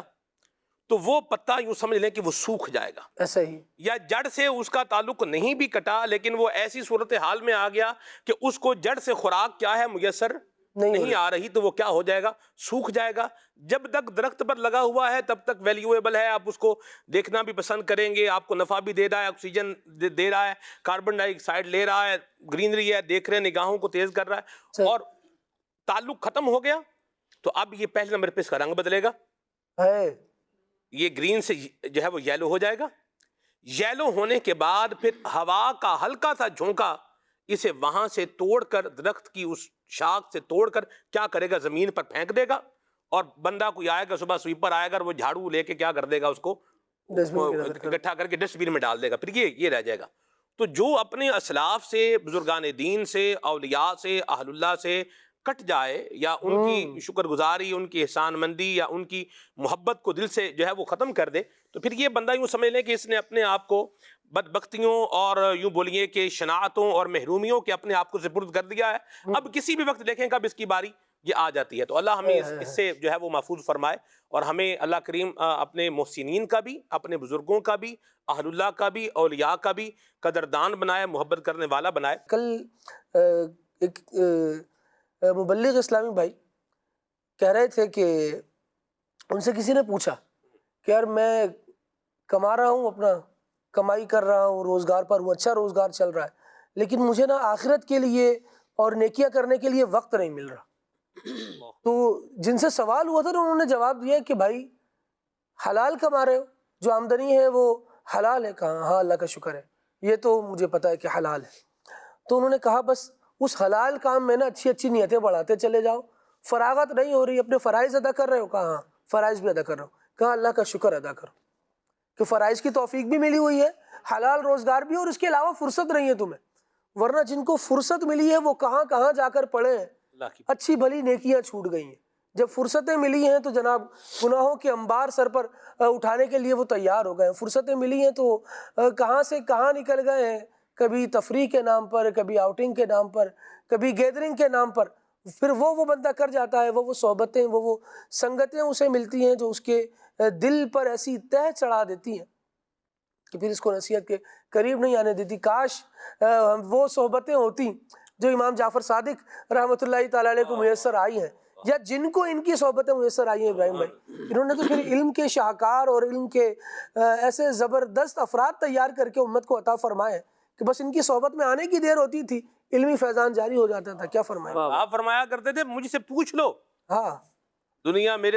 تو وہ پتا یوں سمجھ لیں کہ وہ سوکھ جائے گا. ایسا ہی. یا جڑ سے اس کا تعلق نہیں بھی کٹا لیکن وہ ایسی صورتحال میں آ گیا کہ اس کو جڑ سے خوراک کیا ہے میسر نہیں آ رہی، تو وہ کیا ہو جائے گا، سوکھ جائے گا. جب تک درخت پر لگا ہوا ہے تب تک ویلیویبل ہے، آپ اس کو دیکھنا بھی پسند کریں گے، آپ کو نفع بھی دے رہا ہے، آکسیجن دے رہا ہے، کاربن ڈائی آکسائڈ لے رہا ہے، گرینری ہے، دیکھ رہے ہیں، نگاہوں کو تیز کر رہا ہے. اور تعلق ختم ہو گیا تو اب یہ پہلے نمبر پہ اس کا رنگ بدلے گا، یہ گرین سے جو ہے وہ یلو ہو جائے گا. یلو ہونے کے بعد پھر ہوا کا ہلکا سا جھونکا اسے وہاں سے توڑ کر، درخت کی اس شاخ سے توڑ کر کیا کرے گا، زمین پر پھینک دے گا. اور بندہ کوئی آئے گا، صبح سویپر آئے گا، وہ جھاڑو لے کے کیا کر دے گا، اس کو اکٹھا کر کے ڈسٹ بین میں ڈال دے گا، پھر یہ رہ جائے گا. تو جو اپنے اسلاف سے، بزرگان دین سے، اولیاء سے، اہل اللہ سے کٹ جائے، یا ان کی شکر گزاری، ان کی احسان مندی یا ان کی محبت کو دل سے جو ہے وہ ختم کر دے، تو پھر یہ بندہ یوں سمجھ لے کہ اس نے اپنے آپ کو بدبختیوں اور یوں بولیے کہ شناعتوں اور محرومیوں کے اپنے آپ کو سپرد کر دیا ہے. اب کسی بھی وقت دیکھیں کب اس کی باری یہ آ جاتی ہے. تو اللہ ہمیں اس سے جو ہے وہ محفوظ فرمائے، اور ہمیں اللہ کریم اپنے محسنین کا بھی، اپنے بزرگوں کا بھی، اہل اللہ کا بھی، اولیاء کا بھی قدردان بنائے، محبت کرنے والا بنائے. کل ایک مبلغ اسلامی بھائی کہہ رہے تھے کہ ان سے کسی نے پوچھا کہ یار میں کما رہا ہوں، اپنا کمائی کر رہا ہوں، روزگار پر ہوں، اچھا روزگار چل رہا ہے، لیکن مجھے نا آخرت کے لیے اور نیکیاں کرنے کے لیے وقت نہیں مل رہا. تو جن سے سوال ہوا تھا نا، انہوں نے جواب دیا کہ بھائی حلال کما رہے ہو، جو آمدنی ہے وہ حلال ہے. کہاں؟ ہاں اللہ کا شکر ہے، یہ تو مجھے پتا ہے کہ حلال ہے. تو انہوں نے کہا بس اس حلال کام میں نا اچھی اچھی نیتیں بڑھاتے چلے جاؤ. فراغت نہیں ہو رہی، اپنے فرائض ادا کر رہے ہو؟ کہا ہاں فرائض بھی ادا کر رہا ہوں. کہا اللہ کا شکر ادا کرو کہ فرائض کی توفیق بھی ملی ہوئی ہے، حلال روزگار بھی، اور اس کے علاوہ فرصت نہیں ہے تمہیں. ورنہ جن کو فرصت ملی ہے وہ کہاں کہاں جا کر پڑے ہیں، اچھی بھلی نیکیاں چھوٹ گئی ہیں. جب فرصتیں ملی ہیں تو جناب گناہوں کے انبار سر پر اٹھانے کے لیے وہ تیار ہو گئے ہیں. فرصتیں ملی ہیں تو کہاں سے کہاں نکل گئے ہیں، کبھی تفریح کے نام پر، کبھی آؤٹنگ کے نام پر، کبھی گیدرنگ کے نام پر. پھر وہ بندہ کر جاتا ہے، وہ صحبتیں، وہ سنگتیں اسے ملتی ہیں جو اس کے دل پر ایسی تہ چڑھا دیتی ہیں کہ پھر اس کو نصیحت کے قریب نہیں آنے دیتی. کاش وہ صحبتیں ہوتی جو امام جعفر صادق رحمۃ اللہ تعالیٰ علیہ کو میسر آئی ہیں یا جن کو ان کی صحبتیں میسر آئی ہیں ابراہیم بھائی، انہوں نے تو پھر علم کے شاہکار اور علم کے ایسے زبردست افراد تیار کر کے امت کو عطا فرمائے کہ بس ان کی صحبت میں آنے کی دیر ہوتی تھی علمی فیضان جاری ہو جاتا تھا. کیا فرمائیں؟ آپ فرمایا کرتے تھے مجھ سے پوچھ لو. ہاں، دنیا میں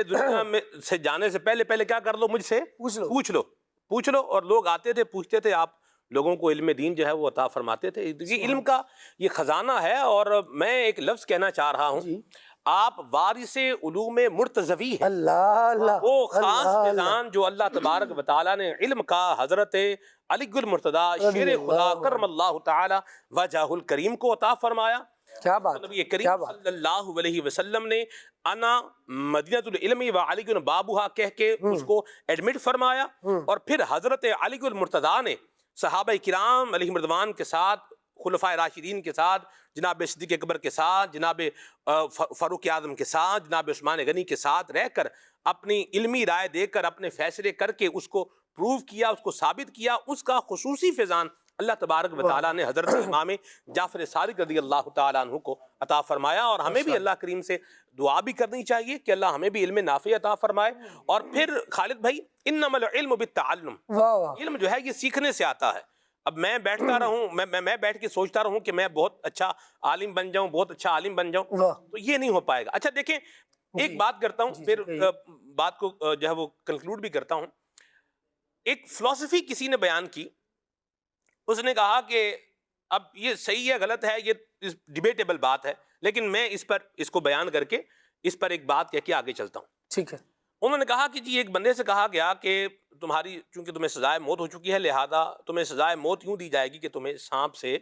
سے جانے سے پہلے کیا کر لو؟ مجھ سے پوچھ لو. اور لوگ آتے تھے پوچھتے تھے، آپ لوگوں کو علم دین جو ہے وہ عطا فرماتے تھے. یہ علم کا یہ خزانہ ہے. اور میں ایک لفظ کہنا چاہ رہا ہوں، آپ وارث علوم مرتضوی ہیں. اللہ اللہ، وہ خاص فیضان جو اللہ تبارک و تعالیٰ نے علم کا حضرت علی المرتضیٰ شیر خدا کرم اللہ تعالی وجہ الکریم کو عطا فرمایا. کیا بات، نبی کریم صلی اللہ علیہ وسلم نے انا مدینۃ العلم و علی بابوہا کہہ کے اس کو ایڈمٹ فرمایا. اور پھر حضرت علی المرتضیٰ نے صحابہ کرام علیہ رضوان کے ساتھ، خلفائے راشدین کے ساتھ، جناب صدیق اکبر کے ساتھ، جناب فاروق اعظم کے ساتھ، جناب عثمان غنی کے ساتھ رہ کر اپنی علمی رائے دے کر اپنے فیصلے کر کے اس کو پروو کیا، اس کو ثابت کیا. اس کا خصوصی فیضان اللہ تبارک و تعالیٰ نے حضرت امام جعفر صادق رضی اللہ تعالیٰ عنہ کو عطا فرمایا. اور ہمیں بھی اللہ کریم سے دعا بھی کرنی چاہیے کہ اللہ ہمیں بھی علم نافع عطا فرمائے. اور پھر خالد بھائی، انما العلم بالتعلم، علم جو ہے یہ سیکھنے سے آتا ہے. اب میں بیٹھتا رہوں، میں بیٹھ کے سوچتا رہوں کہ میں بہت اچھا عالم بن جاؤں، بہت اچھا عالم بن جاؤں، تو یہ نہیں ہو پائے گا. اچھا دیکھیں، ایک بات کرتا ہوں، پھر بات کو جو ہے وہ کنکلوڈ بھی کرتا ہوں. ایک فلسفی کسی نے بیان کی، اس نے کہا کہ اب یہ صحیح ہے غلط ہے، یہ ڈیبیٹیبل بات ہے، لیکن میں اس کو بیان کر کے اس پر ایک بات کہہ کے آگے چلتا ہوں. ٹھیک ہے. انہوں نے کہا کہ جی ایک بندے سے کہا گیا کہ چونکہ تمہیں سزائے موت ہو چکی ہے، لہذا تمہیں سزائے موت یوں دی جائے گی کہ تمہیں سانپ سے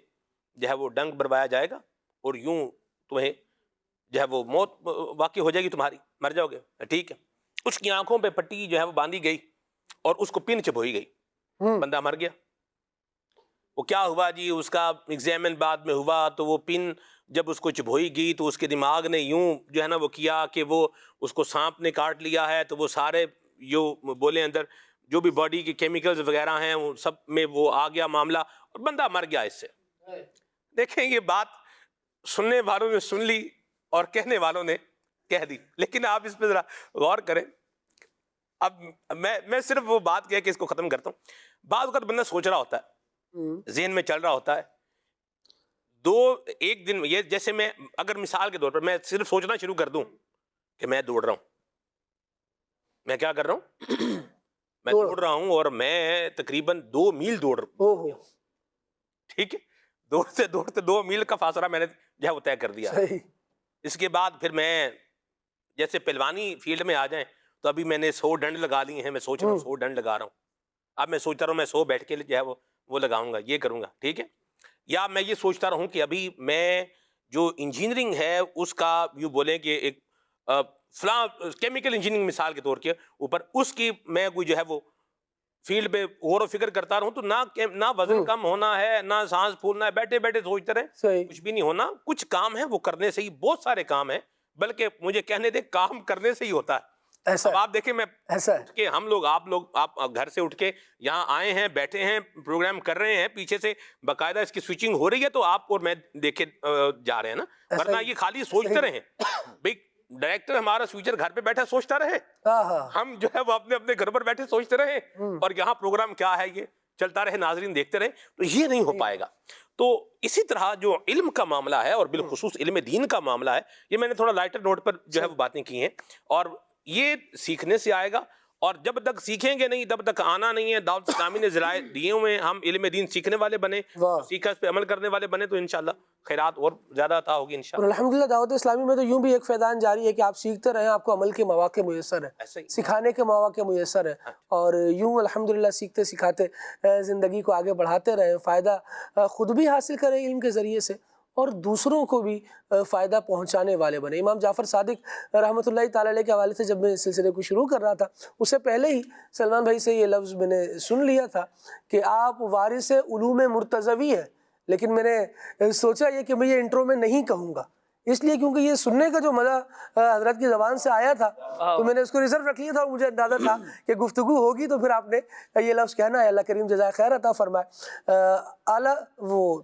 جو ہے وہ ڈنک بروایا جائے گا اور یوں تمہیں جو ہے وہ موت واقع ہو جائے گی، تمہاری مر جاؤ گے. ٹھیک ہے. اس کی آنکھوں پہ پٹی جو ہے وہ باندھی گئی اور اس کو پن چبھوئی گئی، بندہ مر گیا. وہ کیا ہوا جی، اس کا ایگزامن بعد میں ہوا تو وہ پن جب اس کو چبھوئی گئی تو اس کے دماغ نے یوں جو ہے نا وہ کیا کہ وہ اس کو سانپ نے کاٹ لیا ہے، تو وہ سارے جو بولے اندر جو بھی باڈی کے کیمیکلز وغیرہ ہیں وہ سب میں وہ آ گیا معاملہ اور بندہ مر گیا اس سے. دیکھیں یہ بات سننے والوں نے سن لی اور کہنے والوں نے کہہ دی، لیکن آپ اس پہ ذرا غور کریں. اب میں صرف وہ بات کہہ کے اس کو ختم کرتا ہوں. بعض اوقات بندہ سوچ رہا ہوتا ہے، ذہن میں چل رہا ہوتا ہے، ایک دن یہ جیسے میں اگر مثال کے طور پر میں صرف سوچنا شروع کر دوں کہ میں دوڑ رہا ہوں، میں کیا کر رہا ہوں، میں دوڑ رہا ہوں اور میں تقریباً 2 میل دوڑ رہا ہوں. ٹھیک ہے. دوڑتے دوڑتے 2 میل کا فاصلہ میں نے جو ہے وہ طے کر دیا. اس کے بعد پھر میں جیسے پہلوانی فیلڈ میں آ جائیں تو ابھی میں نے 100 ڈنڈ لگا لی ہیں، میں سوچ رہا ہوں 100 ڈنڈ لگا رہا ہوں. اب میں سوچتا رہا ہوں میں 100 بیٹھ کے جو ہے وہ لگاؤں گا، یہ کروں گا. ٹھیک ہے. یا میں یہ سوچتا رہوں کہ ابھی میں جو انجینئرنگ ہے اس کا یوں بولیں کہ ایک فلاں کیمیکل انجینئرنگ مثال کے طور کے اوپر اس کی میں کوئی جو ہے وہ فیلڈ پہ غور و فکر کرتا رہوں تو نہ وزن کم ہونا ہے، نہ سانس پھولنا ہے، بیٹھے بیٹھے سوچتے رہے کچھ بھی نہیں ہونا. کچھ کام ہے وہ کرنے سے ہی، بہت سارے کام ہیں، بلکہ مجھے کہنے دے کام کرنے سے ہی ہوتا ہے. اب آپ دیکھیں میں کہ ہم لوگ آپ گھر سے اٹھ کے یہاں آئے ہیں، بیٹھے ہیں، پروگرام کر رہے ہیں، پیچھے سے باقاعدہ اس کی سوئچنگ ہو رہی ہے تو آپ اور میں دیکھے جا رہے ہیں نا. ورنہ یہ خالی سوچتے رہے بھائی ڈائریکٹر ہمارا سوئچر گھر پہ بیٹھا سوچتا رہے، ہم جو ہے وہ اپنے گھر پر بیٹھے سوچتے رہے اور یہاں پروگرام کیا ہے یہ چلتا رہے، ناظرین دیکھتے رہے، تو یہ نہیں ہو پائے گا. تو اسی طرح جو علم کا معاملہ ہے اور بالخصوص علم دین کا معاملہ ہے، یہ میں نے تھوڑا لائٹر نوٹ پر جو ہے وہ باتیں کی ہیں، اور یہ سیکھنے سے آئے گا. اور جب تک سیکھیں گے نہیں تب تک آنا نہیں ہے. دعوت اسلامی نے ذرائع دیے ہوئے ہیں، ہم علم دین سیکھنے والے بنے، سیکھا اس پہ عمل کرنے والے بنے تو انشاءاللہ خیرات اور زیادہ عطا ہوگی انشاءاللہ. اور الحمدللہ دعوت اسلامی میں تو یوں بھی ایک فیضان جاری ہے کہ آپ سیکھتے رہیں، آپ کو عمل کے مواقع میسر ہیں، سکھانے کے مواقع میسر ہیں، اور یوں الحمدللہ سیکھتے سکھاتے زندگی کو آگے بڑھاتے رہیں، فائدہ خود بھی حاصل کریں علم کے ذریعے سے اور دوسروں کو بھی فائدہ پہنچانے والے بنے. امام جعفر صادق رحمۃ اللہ تعالی علیہ کے حوالے سے جب میں اس سلسلے کو شروع کر رہا تھا اس سے پہلے ہی سلمان بھائی سے یہ لفظ میں نے سن لیا تھا کہ آپ وارث علوم مرتضوی ہیں، لیکن میں نے سوچا یہ کہ میں یہ انٹرو میں نہیں کہوں گا، اس لیے کیونکہ یہ سننے کا جو مزہ حضرت کی زبان سے آیا تھا تو میں نے اس کو ریزرو رکھ لیا تھا، اور مجھے اندازہ تھا کہ گفتگو ہوگی تو پھر آپ نے یہ لفظ کہنا ہے. اللہ کریم جزائے خیر عطا فرمائے. اعلیٰ وہ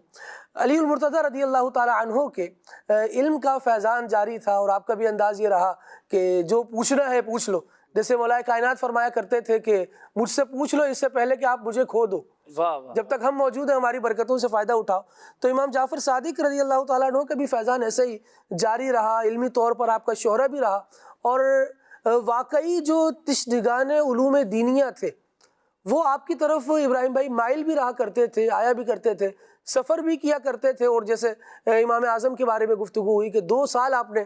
علی المرتضیٰ رضی اللہ تعالیٰ عنہ کے علم کا فیضان جاری تھا، اور آپ کا بھی انداز یہ رہا کہ جو پوچھنا ہے پوچھ لو. جیسے مولا کائنات فرمایا کرتے تھے کہ مجھ سے پوچھ لو اس سے پہلے کہ آپ مجھے کھو دو، جب تک ہم موجود ہیں ہماری برکتوں سے فائدہ اٹھاؤ. تو امام جعفر صادق رضی اللہ تعالیٰ عنہ کا بھی فیضان ایسے ہی جاری رہا، علمی طور پر آپ کا شہرہ بھی رہا. اور واقعی جو تشنگان علوم دینیہ تھے وہ آپ کی طرف ابراہیم بھائی مائل بھی رہا کرتے تھے، آیا بھی کرتے تھے، سفر بھی کیا کرتے تھے. اور جیسے امام اعظم کے بارے میں گفتگو ہوئی کہ 2 سال آپ نے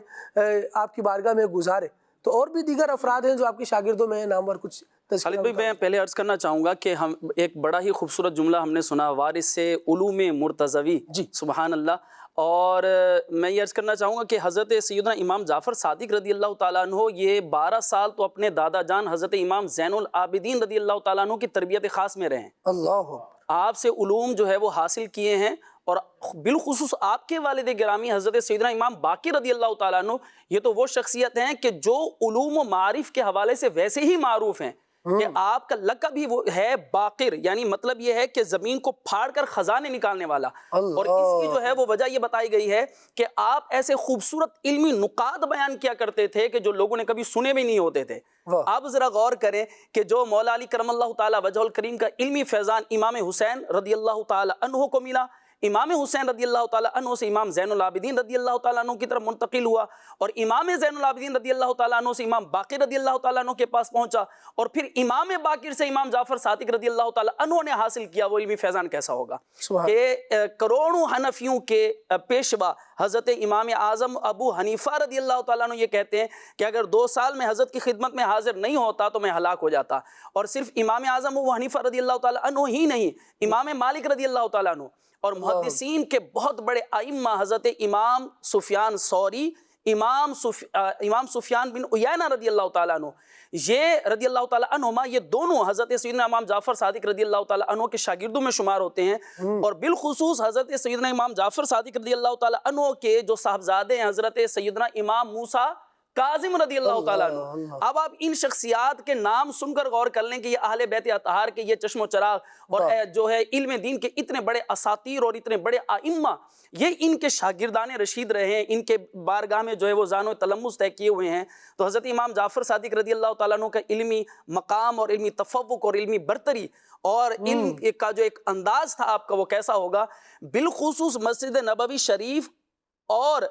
آپ کی بارگاہ میں گزارے. تو اور بھی دیگر افراد ہیں جو آپ کے شاگردوں میں ہیں، نامور کچھ خالد بھائی میں پہلے عرض کرنا چاہوں گا کہ ہم ایک بڑا ہی خوبصورت جملہ ہم نے سنا، وارث علوم مرتضوی. جی سبحان اللہ. اور میں یہ عرض کرنا چاہوں گا کہ حضرت سیدنا امام جعفر صادق رضی اللہ تعالیٰ عنہ یہ 12 سال تو اپنے دادا جان حضرت امام زین العابدین رضی اللہ تعالیٰ عنہ کی تربیت خاص میں رہے ہیں. اللہ آپ سے علوم جو ہے وہ حاصل کیے ہیں، اور بالخصوص آپ کے والد گرامی حضرت سیدنا امام باقر رضی اللہ تعالیٰ عنہ یہ تو وہ شخصیت ہیں کہ جو علوم و معارف کے حوالے سے ویسے ہی معروف ہیں کہ آپ کا لقب ہی وہ ہے باقر، یعنی مطلب یہ ہے کہ زمین کو پھاڑ کر خزانے نکالنے والا. اور اس کی جو ہے وہ وجہ یہ بتائی گئی ہے کہ آپ ایسے خوبصورت علمی نقاط بیان کیا کرتے تھے کہ جو لوگوں نے کبھی سنے بھی نہیں ہوتے تھے. آپ ذرا غور کریں کہ جو مولا علی کرم اللہ تعالیٰ وجہ الکریم کا علمی فیضان امام حسین رضی اللہ تعالیٰ عنہ کو ملا، امام حسین رضی اللہ تعالیٰ عنہ سے امام زین العابدین رضی اللہ تعالیٰ عنہ کی طرف منتقل ہوا، اور امام زین العابدین رضی اللہ تعالیٰ عنہ سے امام باقر رضی اللہ تعالیٰ عنہ کے پاس پہنچا، اور پھر امام باقر سے امام جعفر صادق رضی اللہ تعالیٰ عنہ نے حاصل کیا. وہ علمی فیضان کیسا ہوگا کہ کروڑوں حنفیوں کے پیشوا حضرت امام اعظم ابو حنیفہ رضی اللہ تعالیٰ عنہ یہ کہتے ہیں کہ اگر 2 سال میں حضرت کی خدمت میں حاضر نہیں ہوتا تو میں ہلاک ہو جاتا. اور صرف امام اعظم ابو حنیفہ رضی اللہ تعالیٰ عنہ ہی نہیں، امام مالک رضی اللہ تعالیٰ عنہ اور محدثین کے بہت بڑے ائمہ حضرت امام سفیان ثوری، امام سفیان بن عیینہ رضی اللہ تعالیٰ عنہ، یہ رضی اللہ تعالیٰ عنہما یہ دونوں حضرت سیدنا امام جعفر صادق رضی اللہ تعالیٰ عنہ کے شاگردوں میں شمار ہوتے ہیں. اور بالخصوص حضرت سیدنا امام جعفر صادق رضی اللہ تعالیٰ عنہ کے جو صاحبزادے ہیں حضرت سیدنا امام موسیٰ کاظم رضی اللہ تعالیٰ عنہ. اب آپ ان شخصیات کے نام سن کر غور کر لیں کہ یہ اہل بیت اطہار کے یہ چشم و چراغ اور جو ہے علم دین کے اتنے بڑے اساطیر اور اتنے بڑے ائمہ یہ ان کے شاگردان رشید رہے ہیں، ان کے بارگاہ میں جو ہے وہ زان و تلمس طے کیے ہوئے ہیں. تو حضرت امام جعفر صادق رضی اللہ تعالیٰ عنہ کا علمی مقام اور علمی تفوق اور علمی برتری اور علم کا جو ایک انداز تھا آپ کا وہ کیسا ہوگا. بالخصوص مسجد نبوی شریف اور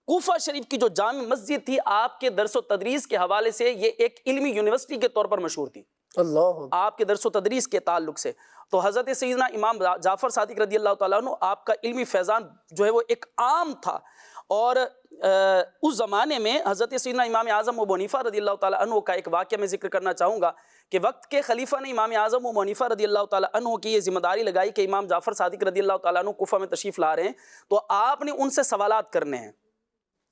کوفہ شریف کی جو جامع مسجد تھی آپ کے درس و تدریس کے حوالے سے یہ ایک علمی یونیورسٹی کے طور پر مشہور تھی آپ کے درس و تدریس کے تعلق سے. تو حضرت سیدنا امام جعفر صادق رضی اللہ تعالیٰ عنہ آپ کا علمی فیضان جو ہے وہ ایک عام تھا. اور اس زمانے میں حضرت سیدنا امام اعظم ابو حنیفہ رضی اللہ تعالیٰ عنہ کا ایک واقعہ میں ذکر کرنا چاہوں گا کہ وقت کے خلیفہ نے امام اعظم ابو حنیفہ رضی اللہ تعالیٰ عنہ کی یہ ذمہ داری لگائی کہ امام جعفر صادق رضی اللہ تعالیٰ عنہ کوفہ میں تشریف لا رہے ہیں تو آپ نے ان سے سوالات کرنے ہیں.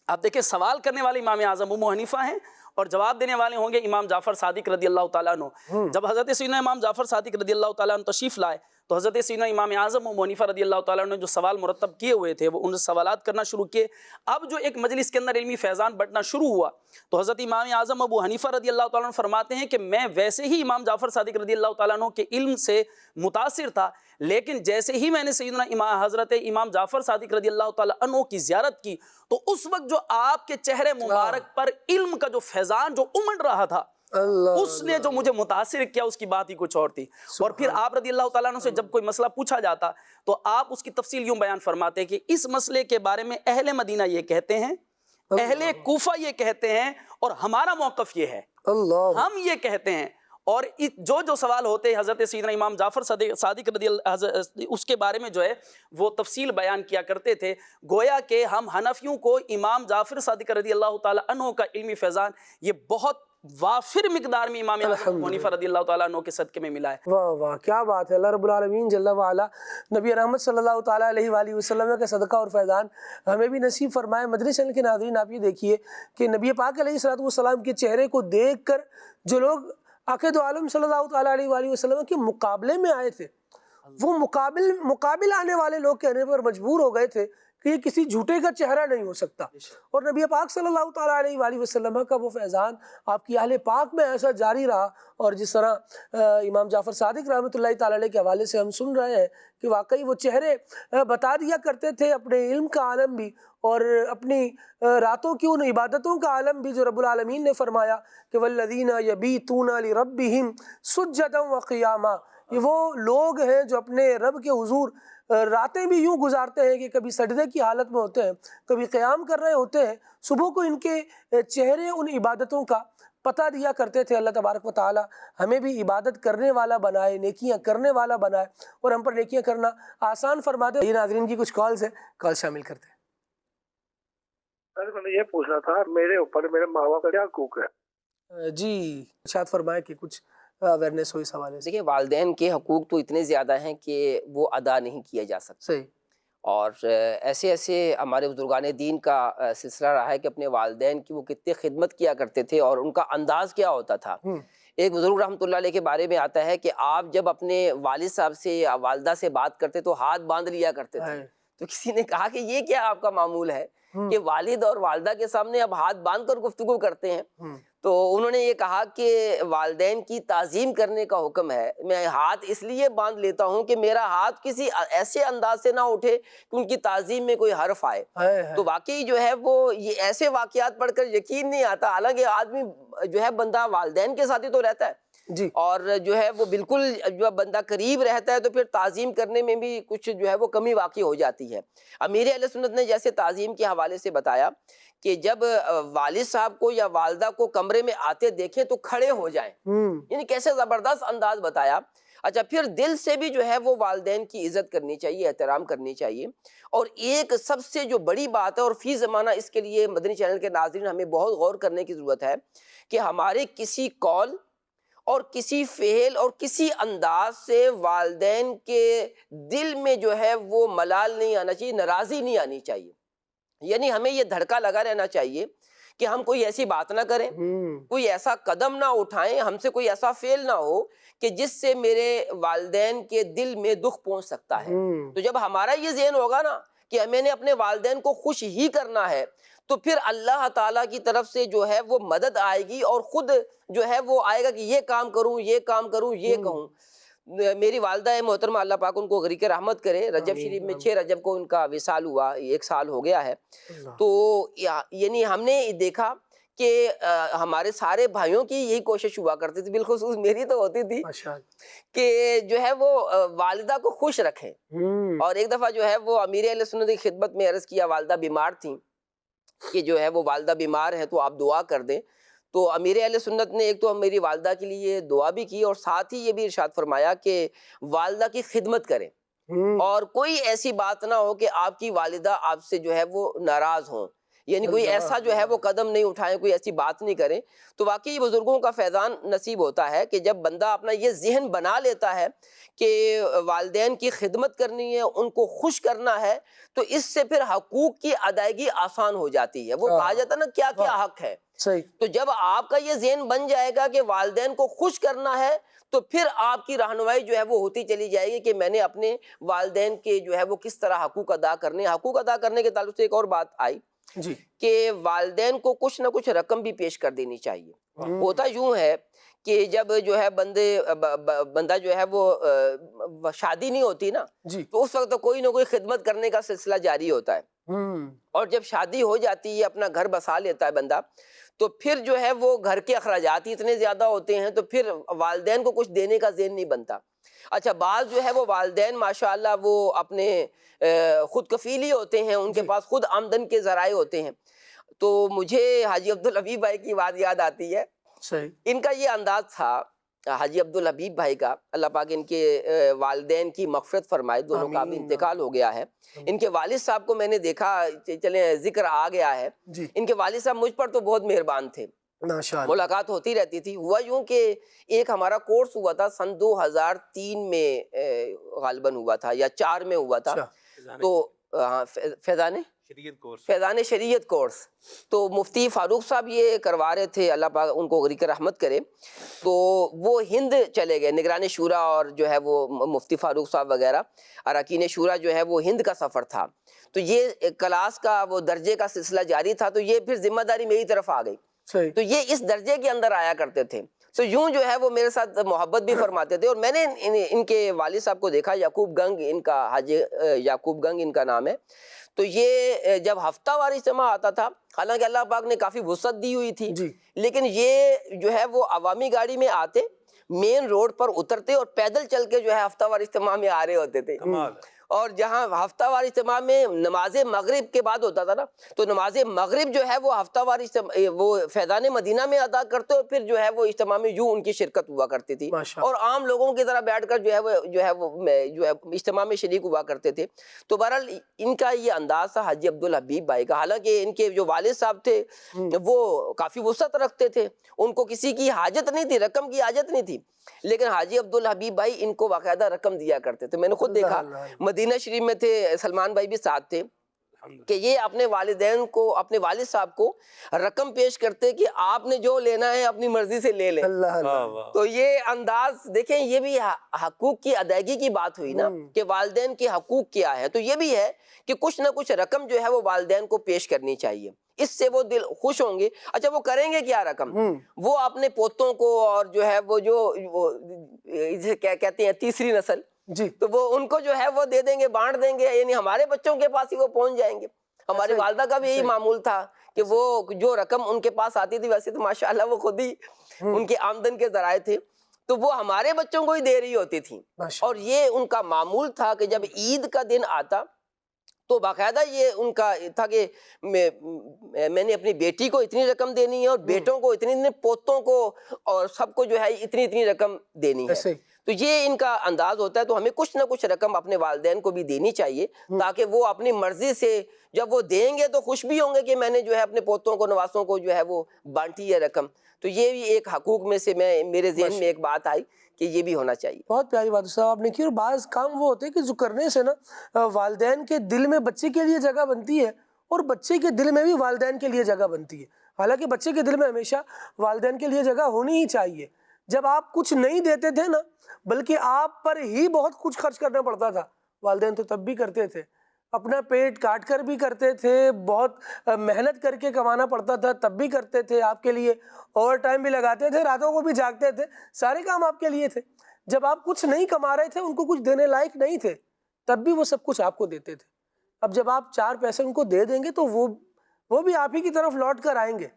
آپ دیکھیں سوال کرنے والے امام اعظم ابو حنیفہ ہیں اور جواب دینے والے ہوں گے امام جعفر صادق رضی اللہ تعالیٰ عنہ. جب حضرت سیدنا امام جعفر صادق رضی اللہ تعالیٰ عنہ تشریف لائے تو حضرت سیدنا امام اعظم ابو حنیفہ رضی اللہ تعالیٰ عنہ نے جو سوال مرتب کیے ہوئے تھے وہ ان سے سوالات کرنا شروع کیے. اب جو ایک مجلس کے اندر علمی فیضان بٹنا شروع ہوا تو حضرت امام اعظم ابو حنیفہ رضی اللہ تعالیٰ عنہ فرماتے ہیں کہ میں ویسے ہی امام جعفر صادق رضی اللہ تعالیٰ عنہ کے علم سے متاثر تھا، لیکن جیسے ہی میں نے سیدنا حضرت امام جعفر صادق رضی اللہ تعالیٰ عنہ کی زیارت کی تو اس وقت جو آپ کے چہرے مبارک پر علم کا جو فیضان جو امڑ رہا تھا اس نے جو مجھے متاثر کیا اس کی بات ہی کچھ اور تھی. اور پھر آپ رضی اللہ تعالیٰ عنہ سے جب کوئی مسئلہ پوچھا جاتا تو آپ اس کی تفصیل یوں بیان فرماتے کہ اس مسئلے کے بارے میں اہل مدینہ یہ کہتے ہیں، اہل کوفہ یہ کہتے ہیں، اور ہمارا موقف یہ ہے، ہم یہ کہتے ہیں. اور جو سوال ہوتے حضرت سیدنا امام جعفر صادق رضی اللہ اس کے بارے میں جو ہے وہ تفصیل بیان کیا کرتے تھے. گویا کہ ہم حنفیوں کو امام جعفر صادق رضی اللہ تعالیٰ عنہ کا علمی فیضان یہ بہت وافر مقدار میں امام ابو حنیفہ رضی اللہ تعالیٰ عنہ کے صدقے میں ملا ہے. واہ واہ کیا بات ہے. اللہ رب العالمین جل وعلا نبی رحمت صلی اللہ تعالیٰ علیہ وآلہ وسلم کا صدقہ اور فیضان ہمیں بھی نصیب فرمائے. مدنی چینل کے ناظرین آپ یہ دیکھیے کہ نبی پاک علیہ الصلوۃ والسلام کے چہرے کو دیکھ کر جو لوگ عقید عالم صلی اللہ تعالیٰ علیہ وآلہ وسلم کے مقابلے میں آئے تھے وہ مقابل آنے والے لوگ کہنے پر مجبور ہو گئے تھے کہ یہ کسی جھوٹے کا چہرہ نہیں ہو سکتا. اور نبی پاک صلی اللہ تعالیٰ علیہ وآلہ وسلم کا وہ فیضان آپ کی اہل پاک میں ایسا جاری رہا. اور جس طرح امام جعفر صادق رحمۃ اللہ تعالیٰ علیہ کے حوالے سے ہم سن رہے ہیں کہ واقعی وہ چہرے بتا دیا کرتے تھے اپنے علم کا عالم بھی اور اپنی راتوں کی ان عبادتوں کا عالم بھی جو رب العالمین نے فرمایا کہ والذین یبیتون لربہم سجدا وقیاما. یہ وہ لوگ ہیں جو اپنے رب کے حضور راتیں بھی یوں گزارتے ہیں کہ کبھی سجدے کی حالت میں ہوتے ہیں، کبھی قیام کر رہے ہوتے ہیں. صبح کو ان کے چہرے ان عبادتوں کا پتہ دیا کرتے تھے. اللہ تبارک و تعالی ہمیں بھی عبادت کرنے والا بنائے، نیکیاں کرنے والا بنائے اور ہم پر نیکیاں کرنا آسان فرما دے. یہ ناظرین کی کچھ کالز ہیں، کال شامل کرتے ہیں. میں نے یہ پوچھنا تھا میرے اوپر میرے ماں باپ کا کیا حقوق ہے؟ جی ارشاد فرمائے کہ کچھ اویئرنیس ہو اس حوالے سے. دیکھیں والدین کے حقوق تو اتنے زیادہ ہیں کہ وہ ادا نہیں کیا جا سکتے. صحیح. اور ایسے ایسے ہمارے بزرگان دین کا سلسلہ رہا ہے کہ اپنے والدین کی وہ کتنے خدمت کیا کرتے تھے اور ان کا انداز کیا ہوتا تھا. ایک بزرگ رحمۃ اللہ علیہ کے بارے میں آتا ہے کہ آپ جب اپنے والد صاحب سے یا والدہ سے بات کرتے تو ہاتھ باندھ لیا کرتے تھے. تو کسی نے کہا کہ یہ کیا آپ کا معمول ہے کہ والد اور والدہ کے سامنے اب ہاتھ باندھ کر گفتگو کرتے ہیں؟ تو انہوں نے یہ کہا کہ والدین کی تعظیم کرنے کا حکم ہے. میں ہاتھ اس لیے باندھ لیتا ہوں کہ میرا ہاتھ کسی ایسے انداز سے نہ اٹھے کہ ان کی تعظیم میں کوئی حرف آئے. تو واقعی جو ہے وہ یہ ایسے واقعات پڑھ کر یقین نہیں آتا. حالانکہ آدمی جو ہے بندہ والدین کے ساتھ ہی تو رہتا ہے جی، اور جو ہے وہ بالکل جو بندہ قریب رہتا ہے تو پھر تعظیم کرنے میں بھی کچھ جو ہے وہ کمی واقع ہو جاتی ہے. امیر اہل سنت نے جیسے تعظیم کے حوالے سے بتایا کہ جب والد صاحب کو یا والدہ کو کمرے میں آتے دیکھیں تو کھڑے ہو جائیں، یعنی کیسے زبردست انداز بتایا. اچھا پھر دل سے بھی جو ہے وہ والدین کی عزت کرنی چاہیے، احترام کرنی چاہیے. اور ایک سب سے جو بڑی بات ہے اور فی زمانہ اس کے لیے مدنی چینل کے ناظرین ہمیں بہت غور کرنے کی ضرورت ہے کہ ہمارے کسی قول اور کسی فعل اور کسی انداز سے والدین کے دل میں جو ہے وہ ملال نہیں آنا چاہیے، ناراضی نہیں آنی چاہیے. یعنی ہمیں یہ دھڑکا لگا رہنا چاہیے کہ ہم کوئی ایسی بات نہ کریں، کوئی ایسا قدم نہ اٹھائیں، ہم سے کوئی ایسا فعل نہ ہو کہ جس سے میرے والدین کے دل میں دکھ پہنچ سکتا ہے. تو جب ہمارا یہ ذہن ہوگا نا کہ میں نے اپنے والدین کو خوش ہی کرنا ہے تو پھر اللہ تعالیٰ کی طرف سے جو ہے وہ مدد آئے گی اور خود جو ہے وہ آئے گا کہ یہ کام کروں، یہ کام کروں، یہ کہوں. میری والدہ محترمہ اللہ پاک ان کو غریق رحمت کرے، رجب شریف میں 6 رجب کو ان کا وصال ہوا، 1 سال ہو گیا ہے. تو یعنی ہم نے دیکھا کہ ہمارے سارے بھائیوں کی یہی کوشش ہوا کرتی تھی، بالخصوص میری تو ہوتی تھی کہ جو ہے وہ والدہ کو خوش رکھیں. اور ایک دفعہ جو ہے وہ امیر اہل سنت کی خدمت میں عرض کیا، والدہ بیمار تھیں کہ جو ہے وہ والدہ بیمار ہے تو آپ دعا کر دیں. تو امیر اہل سنت نے ایک تو میری والدہ کے لیے دعا بھی کی اور ساتھ ہی یہ بھی ارشاد فرمایا کہ والدہ کی خدمت کریں اور کوئی ایسی بات نہ ہو کہ آپ کی والدہ آپ سے جو ہے وہ ناراض ہوں، یعنی کوئی ایسا جو ہے وہ قدم نہیں اٹھائیں، کوئی ایسی بات نہیں کریں. تو واقعی بزرگوں کا فیضان نصیب ہوتا ہے کہ جب بندہ اپنا یہ ذہن بنا لیتا ہے کہ والدین کی خدمت کرنی ہے، ان کو خوش کرنا ہے، تو اس سے پھر حقوق کی ادائیگی آسان ہو جاتی ہے. وہ کہا جاتا ہے نا کیا کیا حق ہے. تو جب آپ کا یہ ذہن بن جائے گا کہ والدین کو خوش کرنا ہے تو پھر آپ کی رہنمائی جو ہے وہ ہوتی چلی جائے گی کہ میں نے اپنے والدین کے جو ہے وہ کس طرح حقوق ادا کرنے. حقوق ادا کرنے کے تعلق سے ایک اور بات آئی کہ والدین کو کچھ نہ کچھ رقم بھی پیش کر دینی چاہیے. ہوتا یوں ہے کہ جب جو ہے بندہ جو ہے وہ شادی نہیں ہوتی نا تو اس وقت کوئی نہ کوئی خدمت کرنے کا سلسلہ جاری ہوتا ہے. اور جب شادی ہو جاتی ہے، اپنا گھر بسا لیتا ہے بندہ، تو پھر جو ہے وہ گھر کے اخراجات اتنے زیادہ ہوتے ہیں تو پھر والدین کو کچھ دینے کا ذہن نہیں بنتا. اچھا بعض جو ہے وہ والدین ماشاءاللہ وہ اپنے خود کفیلی ہوتے ہیں، ان کے پاس خود آمدن کے ذرائع ہوتے ہیں. تو مجھے حاجی عبدالحبیب بھائی کی بات یاد آتی ہے. ان کا یہ انداز تھا، حاجی عبدالحبیب بھائی کا، اللہ پاک ان کے والدین کی مغفرت فرمائے، دونوں کا بھی انتقال ہو گیا ہے. ان کے والد صاحب کو میں نے دیکھا، چلیں ذکر آ گیا ہے، ان کے والد صاحب مجھ پر تو بہت مہربان تھے، ملاقات ہوتی رہتی تھی. ہوا یوں کہ ایک ہمارا کورس ہوا تھا سن 2003 میں غالباً ہوا تھا یا 4 میں ہوا تھا. تو فیضان شریعت کورس، فیضان شریعت کورس. تو مفتی فاروق صاحب یہ کروا رہے تھے، اللہ پاک ان کو غریق رحمت کرے. تو وہ ہند چلے گئے، نگران شورا اور جو ہے وہ مفتی فاروق صاحب وغیرہ اراکین شورا جو ہے وہ ہند کا سفر تھا. تو یہ کلاس کا وہ درجے کا سلسلہ جاری تھا، تو یہ پھر ذمہ داری میری طرف آ گئی. تو یہ اس درجے کے اندر آیا کرتے تھے. تو یوں جو ہے وہ میرے ساتھ محبت بھی فرماتے تھے. اور میں نے ان کے والد صاحب کو دیکھا، یعقوب گنگ ان کا، حاجی یعقوب گنگ ان کا نام ہے. تو یہ جب ہفتہ وار اجتماع آتا تھا، حالانکہ اللہ پاک نے کافی وسعت دی ہوئی تھی، لیکن یہ جو ہے وہ عوامی گاڑی میں آتے، مین روڈ پر اترتے اور پیدل چل کے جو ہے ہفتہ وار اجتماع میں آ رہے ہوتے تھے. اور جہاں ہفتہ وار اجتماع میں نماز مغرب کے بعد ہوتا تھا نا، تو نماز مغرب جو ہے وہ ہفتہ وار وہ فیضان مدینہ میں ادا کرتے، اور پھر جو ہے وہ اجتماع میں یوں ان کی شرکت ہوا کرتی تھی، اور عام لوگوں کی طرح بیٹھ کر جو ہے اجتماع میں شریک ہوا کرتے تھے. تو بہرحال ان کا یہ انداز تھا حاجی عبدالحبیب بھائی کا. حالانکہ ان کے جو والد صاحب تھے وہ کافی وسعت رکھتے تھے، ان کو کسی کی حاجت نہیں تھی، رقم کی حاجت نہیں تھی، لیکن حاجی عبدالحبیب بھائی ان کو باقاعدہ رقم دیا کرتے تھے. میں نے خود دیکھا، مدینہ شریف میں تھے، سلمان بھائی بھی ساتھ تھے، کہ یہ اپنے والدین کو، اپنے والد صاحب کو رقم پیش کرتے کہ آپ نے جو لینا ہے اپنی مرضی سے لے لیں. تو یہ انداز دیکھیں، یہ بھی حقوق کی ادائیگی کی بات ہوئی نا، کہ والدین کے حقوق کیا ہے. تو یہ بھی ہے کہ کچھ نہ کچھ رقم جو ہے وہ والدین کو پیش کرنی چاہیے، اس سے وہ دل خوش ہوں گے. اچھا وہ کریں گے کیا رقم؟ وہ اپنے پوتوں کو، اور جو ہے وہ جو کیا کہتے ہیں تیسری نسل، تو وہ ان کو جو ہے وہ دے دیں گے، بانٹ دیں گے، یعنی ہمارے بچوں کے پاس ہی وہ پہنچ جائیں گے. ہماری والدہ کا بھی یہی معمول تھا کہ وہ جو رقم ان کے پاس آتی تھی، ویسے تو ماشاءاللہ وہ خود ہی ان کے آمدن کے ذرائع تھے، تو وہ ہمارے بچوں کو ہی دے رہی ہوتی تھی. اور یہ ان کا معمول تھا کہ جب عید کا دن آتا تو باقاعدہ یہ ان کا تھا کہ میں نے اپنی بیٹی کو اتنی رقم دینی ہے، اور بیٹوں کو اتنی، پوتوں کو اور سب کو جو ہے اتنی رقم دینی ہے. تو یہ ان کا انداز ہوتا ہے. تو ہمیں کچھ نہ کچھ رقم اپنے والدین کو بھی دینی چاہیے، تاکہ وہ اپنی مرضی سے جب وہ دیں گے تو خوش بھی ہوں گے کہ میں نے جو ہے اپنے پوتوں کو، نواسوں کو جو ہے وہ بانٹی ہے رقم. تو یہ بھی ایک حقوق میں سے میرے ذہن میں ایک بات آئی کہ یہ بھی ہونا چاہیے. بہت پیاری بات صاحب آپ نے کی. اور بعض کام وہ ہوتے ہیں کہ جو کرنے سے نا والدین کے دل میں بچے کے لیے جگہ بنتی ہے، اور بچے کے دل میں بھی والدین کے لیے جگہ بنتی ہے. حالانکہ بچے کے دل میں ہمیشہ والدین کے لیے جگہ ہونی ہی چاہیے. جب آپ کچھ نہیں دیتے تھے نا، بلکہ آپ پر ہی بہت کچھ خرچ کرنا پڑتا تھا، والدین تو تب بھی کرتے تھے، اپنا پیٹ کاٹ کر بھی کرتے تھے، بہت محنت کر کے کمانا پڑتا تھا تب بھی کرتے تھے آپ کے لیے، اوور ٹائم بھی لگاتے تھے، راتوں کو بھی جاگتے تھے، سارے کام آپ کے لیے تھے. جب آپ کچھ نہیں کما رہے تھے، ان کو کچھ دینے لائق نہیں تھے، تب بھی وہ سب کچھ آپ کو دیتے تھے. اب جب آپ 4 پیسے ان کو دے دیں گے تو وہ بھی آپ ہی کی طرف لوٹ کر آئیں گے.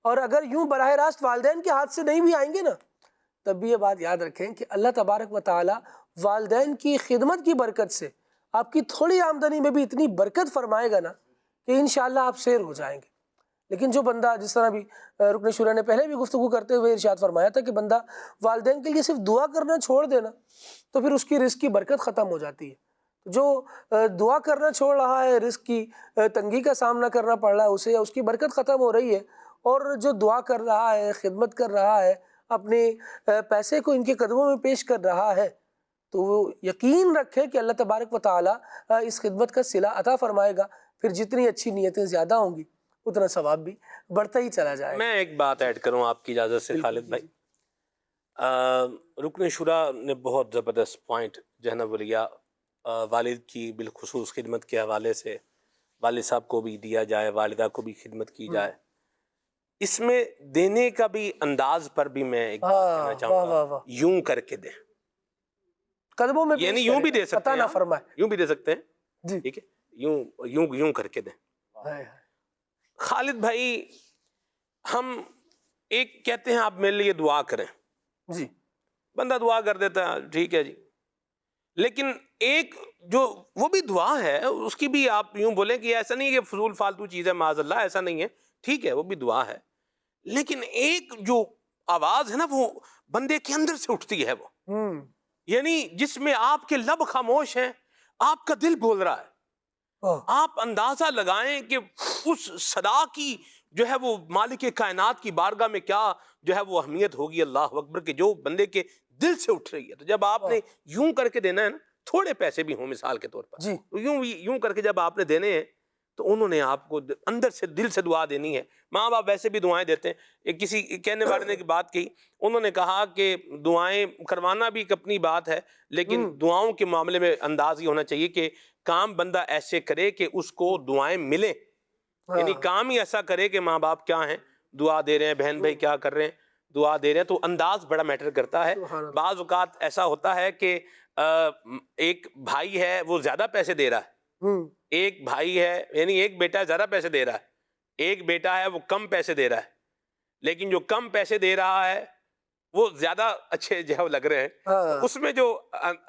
اور اگر یوں براہ راست والدین کے ہاتھ سے نہیں بھی آئیں گے نا، تب بھی یہ بات یاد رکھیں کہ اللہ تبارک و تعالی والدین کی خدمت کی برکت سے آپ کی تھوڑی آمدنی میں بھی اتنی برکت فرمائے گا نا کہ انشاءاللہ آپ سیر ہو جائیں گے. لیکن جو بندہ، جس طرح بھی رکن شورا نے پہلے بھی گفتگو کرتے ہوئے ارشاد فرمایا تھا کہ بندہ والدین کے لیے صرف دعا کرنا چھوڑ دینا، تو پھر اس کی رزق کی برکت ختم ہو جاتی ہے. جو دعا کرنا چھوڑ رہا ہے، رزق کی تنگی کا سامنا کرنا پڑ رہا ہے اسے، یا اس کی برکت ختم ہو رہی ہے. اور جو دعا کر رہا ہے، خدمت کر رہا ہے، اپنے پیسے کو ان کے قدموں میں پیش کر رہا ہے، تو وہ یقین رکھے کہ اللہ تبارک و تعالیٰ اس خدمت کا صلہ عطا فرمائے گا. پھر جتنی اچھی نیتیں زیادہ ہوں گی، اتنا ثواب بھی بڑھتا ہی چلا جائے. میں ایک بات ایڈ کروں آپ کی اجازت سے خالد بھائی. رکن شورا نے بہت زبردست پوائنٹ جو ہے نا وہ لیا، والد کی بالخصوص خدمت کے حوالے سے، والد صاحب کو بھی دیا جائے، والدہ کو بھی خدمت کی جائے. اس میں دینے کا بھی انداز پر بھی میں ایک بات کہنا چاہوں گا، یوں کر کے دیں، قدموں میں یعنی یوں بھی دے سکتے ہیں، نہ فرمائے، یوں بھی دے سکتے ہیں، جی ٹھیک ہے، یوں کر کے دیں. خالد بھائی، ہم ایک کہتے ہیں آپ میرے لیے دعا کریں، جی بندہ دعا کر دیتا ہے، ٹھیک ہے جی، لیکن ایک جو وہ بھی دعا ہے، اس کی بھی آپ یوں بولیں کہ ایسا نہیں ہے کہ فضول فالتو چیز ہے، معاذ اللہ، ایسا نہیں ہے، ٹھیک ہے وہ بھی دعا ہے، لیکن ایک جو آواز ہے نا وہ بندے کے اندر سے اٹھتی ہے، وہ یعنی جس میں آپ کے لب خاموش ہیں، آپ کا دل بول رہا ہے. آپ اندازہ لگائیں کہ اس صدا کی جو ہے وہ مالک کائنات کی بارگاہ میں کیا جو ہے وہ اہمیت ہوگی، اللہ اکبر، کہ جو بندے کے دل سے اٹھ رہی ہے. تو جب آپ نے یوں کر کے دینا ہے نا، تھوڑے پیسے بھی ہوں مثال کے طور پر، یوں کر کے جب آپ نے دینے ہیں تو انہوں نے آپ کو اندر سے دل سے دعا دینی ہے. ماں باپ ویسے بھی دعائیں دیتے ہیں. ایک کسی کہنے والے نے بات کہی, انہوں نے کہا کہ دعائیں کروانا بھی ایک اپنی بات ہے, لیکن دعاؤں کے معاملے میں انداز یہ ہونا چاہیے کہ کام بندہ ایسے کرے کہ اس کو دعائیں ملیں. یعنی کام ہی ایسا کرے کہ ماں باپ کیا ہیں, دعا دے رہے ہیں, بہن بھائی کیا کر رہے ہیں, دعا دے رہے ہیں. تو انداز بڑا میٹر کرتا ہے. بعض اوقات ایسا ہوتا ہے کہ ایک بھائی ہے وہ زیادہ پیسے دے رہا ہے, ایک بھائی ہے یعنی ایک بیٹا زیادہ پیسے دے رہا ہے, ایک بیٹا ہے وہ کم پیسے دے رہا ہے, لیکن جو کم پیسے دے رہا ہے وہ زیادہ اچھے جو لگ رہے ہیں. اس میں جو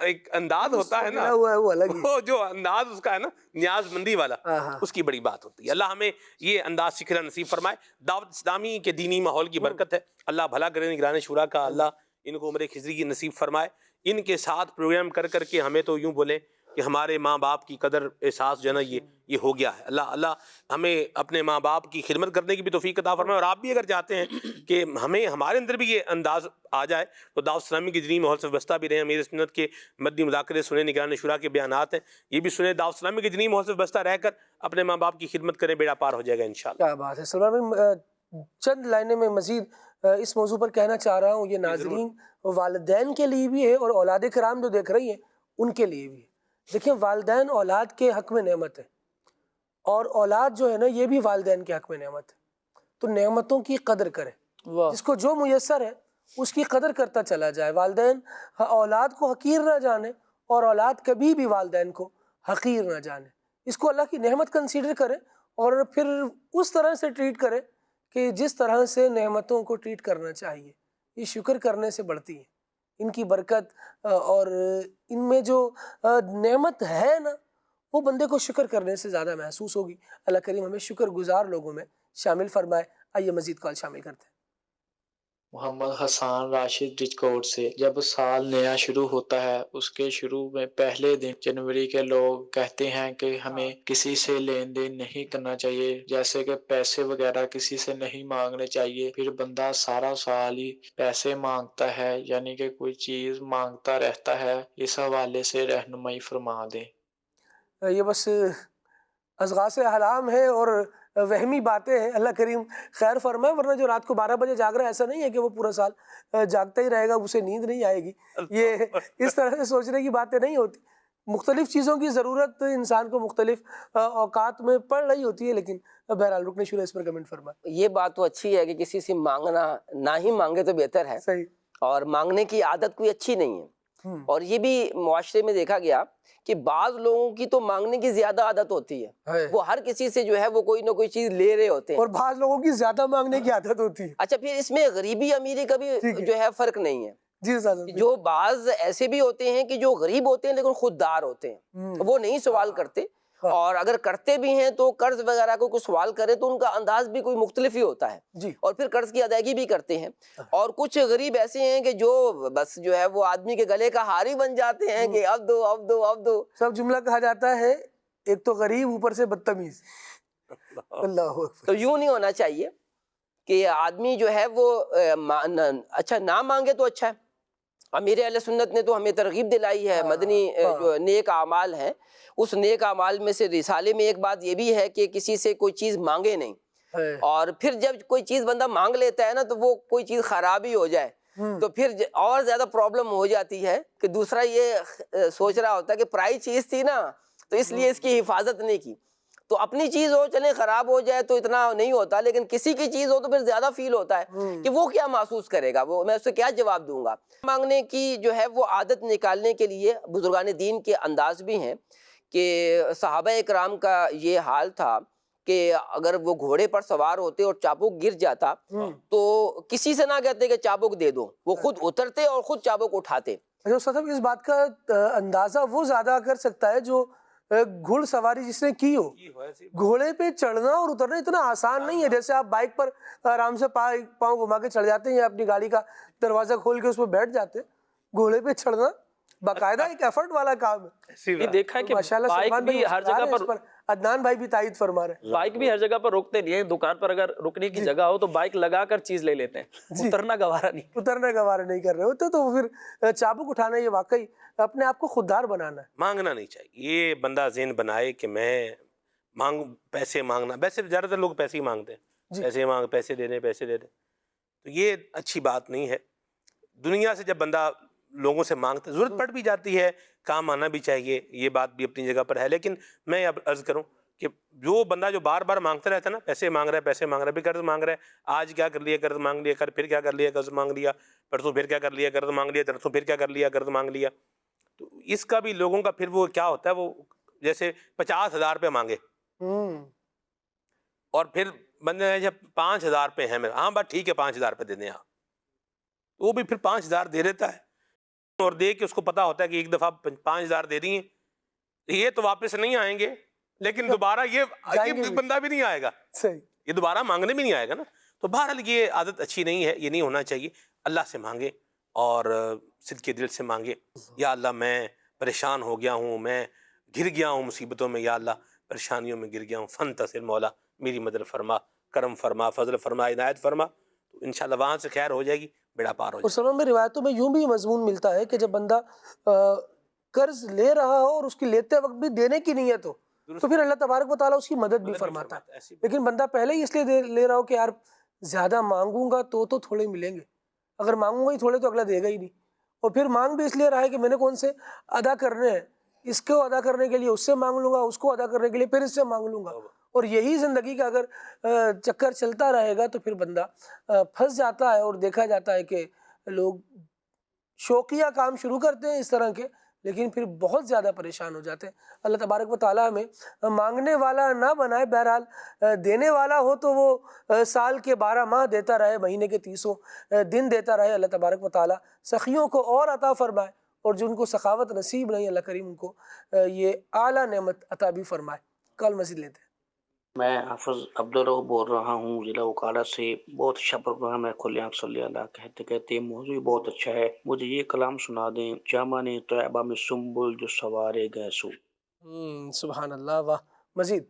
ایک انداز ہوتا ہے نا, وہ جو انداز اس کا ہے نا نیاز مندی والا, اس کی بڑی بات ہوتی ہے. اللہ ہمیں یہ انداز سکھنا نصیب فرمائے. دعوت اسلامی کے دینی ماحول کی برکت ہے. اللہ بھلا کرے نگران شورا کا, اللہ ان کو عمر خضری کی نصیب فرمائے. ان کے ساتھ پروگرام کر کر کے ہمیں تو یوں بولیں کہ ہمارے ماں باپ کی قدر احساس جو ہے نا یہ ہو گیا ہے. اللہ ہمیں اپنے ماں باپ کی خدمت کرنے کی بھی توفیق عطا فرمائے. اور آپ بھی اگر چاہتے ہیں کہ ہمارے اندر بھی یہ انداز آ جائے تو دعوت اسلامی کی دینی ماحول سے وابستہ بھی رہیں. امیر سنت کے مدنی مذاکرے سنیں, نگران شورا کے بیانات ہیں یہ بھی سنیں. دعوت اسلامی کی دینی ماحول سے وابستہ رہ کر اپنے ماں باپ کی خدمت کریں, بیڑا پار ہو جائے گا انشاءاللہ. کیا بات ہے سلمان بھائی, چند لائنیں میں مزید اس موضوع پر کہنا چاہ رہا ہوں. یہ ناظرین والدین کے لیے بھی ہے اور اولاد کرام جو دیکھ رہی ہیں ان کے لیے بھی ہے. دیکھیں والدین اولاد کے حق میں نعمت ہے, اور اولاد جو ہے نا یہ بھی والدین کے حق میں نعمت ہے. تو نعمتوں کی قدر کرے, جس کو جو میسر ہے اس کی قدر کرتا چلا جائے. والدین اولاد کو حقیر نہ جانے اور اولاد کبھی بھی والدین کو حقیر نہ جانے. اس کو اللہ کی نعمت کنسیڈر کرے اور پھر اس طرح سے ٹریٹ کرے کہ جس طرح سے نعمتوں کو ٹریٹ کرنا چاہیے. یہ شکر کرنے سے بڑھتی ہیں. ان کی برکت اور ان میں جو نعمت ہے نا وہ بندے کو شکر کرنے سے زیادہ محسوس ہوگی. اللہ کریم ہمیں شکر گزار لوگوں میں شامل فرمائے. آئیے مزید کال شامل کرتے ہیں. محمد حسان راشد رجکوٹ سے. جب سال نیا شروع ہوتا ہے اس کے شروع میں پہلے دن جنوری کے لوگ کہتے ہیں کہ ہمیں کسی سے لین دین نہیں کرنا چاہیے, جیسے کہ پیسے وغیرہ کسی سے نہیں مانگنے چاہیے. پھر بندہ سارا سال ہی پیسے مانگتا ہے, یعنی کہ کوئی چیز مانگتا رہتا ہے. اس حوالے سے رہنمائی فرما دیں. یہ بس اضغاث احلام ہے اور وہمی باتیں ہیں. اللہ کریم خیر فرمائے. ورنہ جو رات کو 12 بجے جاگ رہا ہے ایسا نہیں ہے کہ وہ پورا سال جاگتا ہی رہے گا, اسے نیند نہیں آئے گی. یہ اس طرح سے سوچنے کی باتیں نہیں ہوتی. مختلف چیزوں کی ضرورت انسان کو مختلف اوقات میں پڑ رہی ہوتی ہے. لیکن بہرحال رکن شورا اس پر کمنٹ فرمائے. یہ بات تو اچھی ہے کہ کسی سے مانگنا نہ ہی مانگے تو بہتر ہے. صحیح. اور مانگنے کی عادت کوئی اچھی نہیں ہے. اور یہ بھی معاشرے میں دیکھا گیا کہ بعض لوگوں کی تو مانگنے کی زیادہ عادت ہوتی ہے. وہ ہر کسی سے جو ہے وہ کوئی نہ کوئی چیز لے رہے ہوتے ہیں, اور بعض لوگوں کی زیادہ مانگنے کی عادت ہوتی ہے. اچھا پھر اس میں غریبی امیری کا بھی جو ہے فرق نہیں ہے. جی جو بعض ایسے بھی ہوتے ہیں کہ جو غریب ہوتے ہیں لیکن خوددار ہوتے ہیں, وہ نہیں سوال کرتے, اور اگر کرتے بھی ہیں تو قرض وغیرہ کو کوئی سوال کرے تو ان کا انداز بھی کوئی مختلف ہی ہوتا ہے, اور پھر قرض کی ادائیگی بھی کرتے ہیں. اور کچھ غریب ایسے ہیں کہ جو بس جو ہے وہ آدمی کے گلے کا ہار ہی بن جاتے ہیں کہ اب دو اب دو اب دو. سب جملہ کہا جاتا ہے ایک تو غریب اوپر سے بدتمیز. اللہ تو یوں نہیں ہونا چاہیے کہ آدمی جو ہے وہ اچھا نہ مانگے تو اچھا ہے. امیر اہل سنت نے تو ہمیں ترغیب دلائی ہے. مدنی جو نیک اعمال ہیں اس نیک اعمال میں سے رسالے میں ایک بات یہ بھی ہے کہ کسی سے کوئی چیز مانگے نہیں, اور پھر جب کوئی چیز بندہ مانگ لیتا ہے نا تو وہ کوئی چیز خراب ہی ہو جائے تو پھر اور زیادہ پرابلم ہو جاتی ہے کہ دوسرا یہ سوچ رہا ہوتا ہے کہ پرائی چیز تھی نا تو اس لیے اس کی حفاظت نہیں کی. تو اپنی چیز ہو چلیں خراب ہو جائے تو اتنا نہیں ہوتا, لیکن کسی کی چیز ہو تو پھر زیادہ فیل ہوتا ہے کہ وہ کیا محسوس کرے گا, وہ میں اس سے کیا جواب دوں گا. مانگنے کی جو ہے وہ عادت نکالنے کے لیے بزرگان دین کے انداز بھی ہیں کہ صحابہ اکرام کا یہ حال تھا کہ اگر وہ گھوڑے پر سوار ہوتے اور چابک گر جاتا تو کسی سے نہ کہتے کہ چابک دے دو, وہ خود اترتے اور خود چابک اٹھاتے. صاحب اس بات کا اندازہ وہ زیادہ کر سکتا ہے جو گھڑ سواری جس نے کی ہو. گھوڑے پہ چڑھنا اور اترنا اتنا آسان نہیں ہے جیسے آپ بائک پر آرام سے پاؤں گھما کے چڑھ جاتے ہیں یا اپنی گاڑی کا دروازہ کھول کے اس پہ بیٹھ جاتے ہیں. گھوڑے پہ چڑھنا باقاعدہ ایک ایفرٹ والا کام ہے. یہ دیکھا ہے کہ بائک بھی ہر جگہ پر, عدنان بھائی بھی تائید فرما رہے ہیں, بائک بھی ہر جگہ پر روکتے نہیں ہیں. دکان پر اگر رکنے کی جگہ ہو تو بائک لگا کر چیز لے لیتے ہیں, اترنا گوارا نہیں کر رہے ہوتے. تو پھر چابک اٹھانا یہ واقعی اپنے آپ کو خوددار بنانا ہے, مانگنا نہیں چاہیے. یہ بندہ ذہن بنائے کہ میں پیسے مانگنا، ویسے زیادہ تر لوگ پیسے ہی مانگتے ہیں، پیسے مانگ، پیسے دے دیں، پیسے دے دیں، تو یہ اچھی بات نہیں ہے۔ دنیا سے جب بندہ لوگوں سے مانگتا، ضرورت پڑ بھی جاتی ہے، کام آنا بھی چاہیے، یہ بات بھی اپنی جگہ پر ہے، لیکن میں اب عرض کروں کہ جو بندہ جو بار بار مانگتا رہتا ہے نا، پیسے مانگ رہا ہے، پیسے مانگ رہا ہے، پھر قرض مانگ رہا ہے، آج کیا کر لیا قرض مانگ لیا، پھر کیا کر لیا قرض مانگ لیا، پرسوں پھر کیا کر لیا قرض مانگ لیا، ترسوں پھر کیا کر لیا قرض مانگ لیا، تو اس کا بھی لوگوں کا پھر وہ کیا ہوتا ہے، وہ جیسے 50,000 روپے مانگے اور پھر بندے نے جب 5,000 روپے ہیں میرے، ہاں بات ٹھیک ہے 5,000 روپے دے دیں آپ، وہ بھی پھر 5,000 دے دیتا ہے اور دے کے اس کو پتا ہوتا ہے کہ ایک دفعہ 5,000 دے دی ہیں، یہ تو واپس نہیں آئیں گے، لیکن دوبارہ یہ بندہ بھی نہیں آئے گا، یہ دوبارہ مانگنے بھی نہیں آئے گا نا، تو بہرحال یہ عادت اچھی نہیں ہے، یہ نہیں ہونا چاہیے۔ اللہ سے مانگے اور صدقے دل سے مانگے، یا اللہ میں پریشان ہو گیا ہوں، میں گر گیا ہوں مصیبتوں میں، یا اللہ پریشانیوں میں گر گیا ہوں، فانتصر مولا میری مدد فرما، کرم فرما، فضل فرما، عنایت فرما، تو انشاءاللہ وہاں سے خیر ہو جائے گی، بیڑا پار ہو جائے گا۔ اور سلمان میں روایتوں میں یوں بھی مضمون ملتا ہے کہ جب بندہ قرض لے رہا ہو اور اس کی لیتے وقت بھی دینے کی نیت ہو تو پھر اللہ تبارک و تعالیٰ اس کی مدد بھی فرماتا ہے، لیکن بندہ پہلے ہی اس لیے لے رہا ہو کہ یار زیادہ مانگوں گا تو تھوڑے ملیں گے، اگر مانگوں گا ہی تھوڑے تو اگلا دے گا ہی نہیں، اور پھر مانگ بھی اس لیے رہا ہے کہ میں نے کون سے ادا کرنے ہیں، اس کو ادا کرنے کے لیے اس سے مانگ لوں گا، اس کو ادا کرنے کے لیے پھر اس سے مانگ لوں گا، اور یہی زندگی کا اگر چکر چلتا رہے گا تو پھر بندہ پھنس جاتا ہے، اور دیکھا جاتا ہے کہ لوگ شوقیہ کام شروع کرتے ہیں اس طرح کے، لیکن پھر بہت زیادہ پریشان ہو جاتے ہیں۔ اللہ تبارک و تعالیٰ ہمیں مانگنے والا نہ بنائے، بہرحال دینے والا ہو تو وہ سال کے 12 ماہ دیتا رہے، مہینے کے 30 دن دیتا رہے، اللہ تبارک و تعالیٰ سخیوں کو اور عطا فرمائے، اور جن کو سخاوت نصیب نہیں اللہ کریم ان کو یہ اعلیٰ نعمت عطا بھی فرمائے۔ کال مزید لیتے ہیں۔ میں حافظ عبدالرؤف بول رہا ہوں ضلع اوکاڑا سے۔ بہت اچھا پروگرام ہے کھلے آنکھ صلی اللہ کہتے کہتے، موضوع بہت اچھا ہے۔ مجھے یہ کلام سنا دیں، چامن طیبہ میں سنبل جو سوارے گئے سو۔ سبحان اللہ، واہ، مزید۔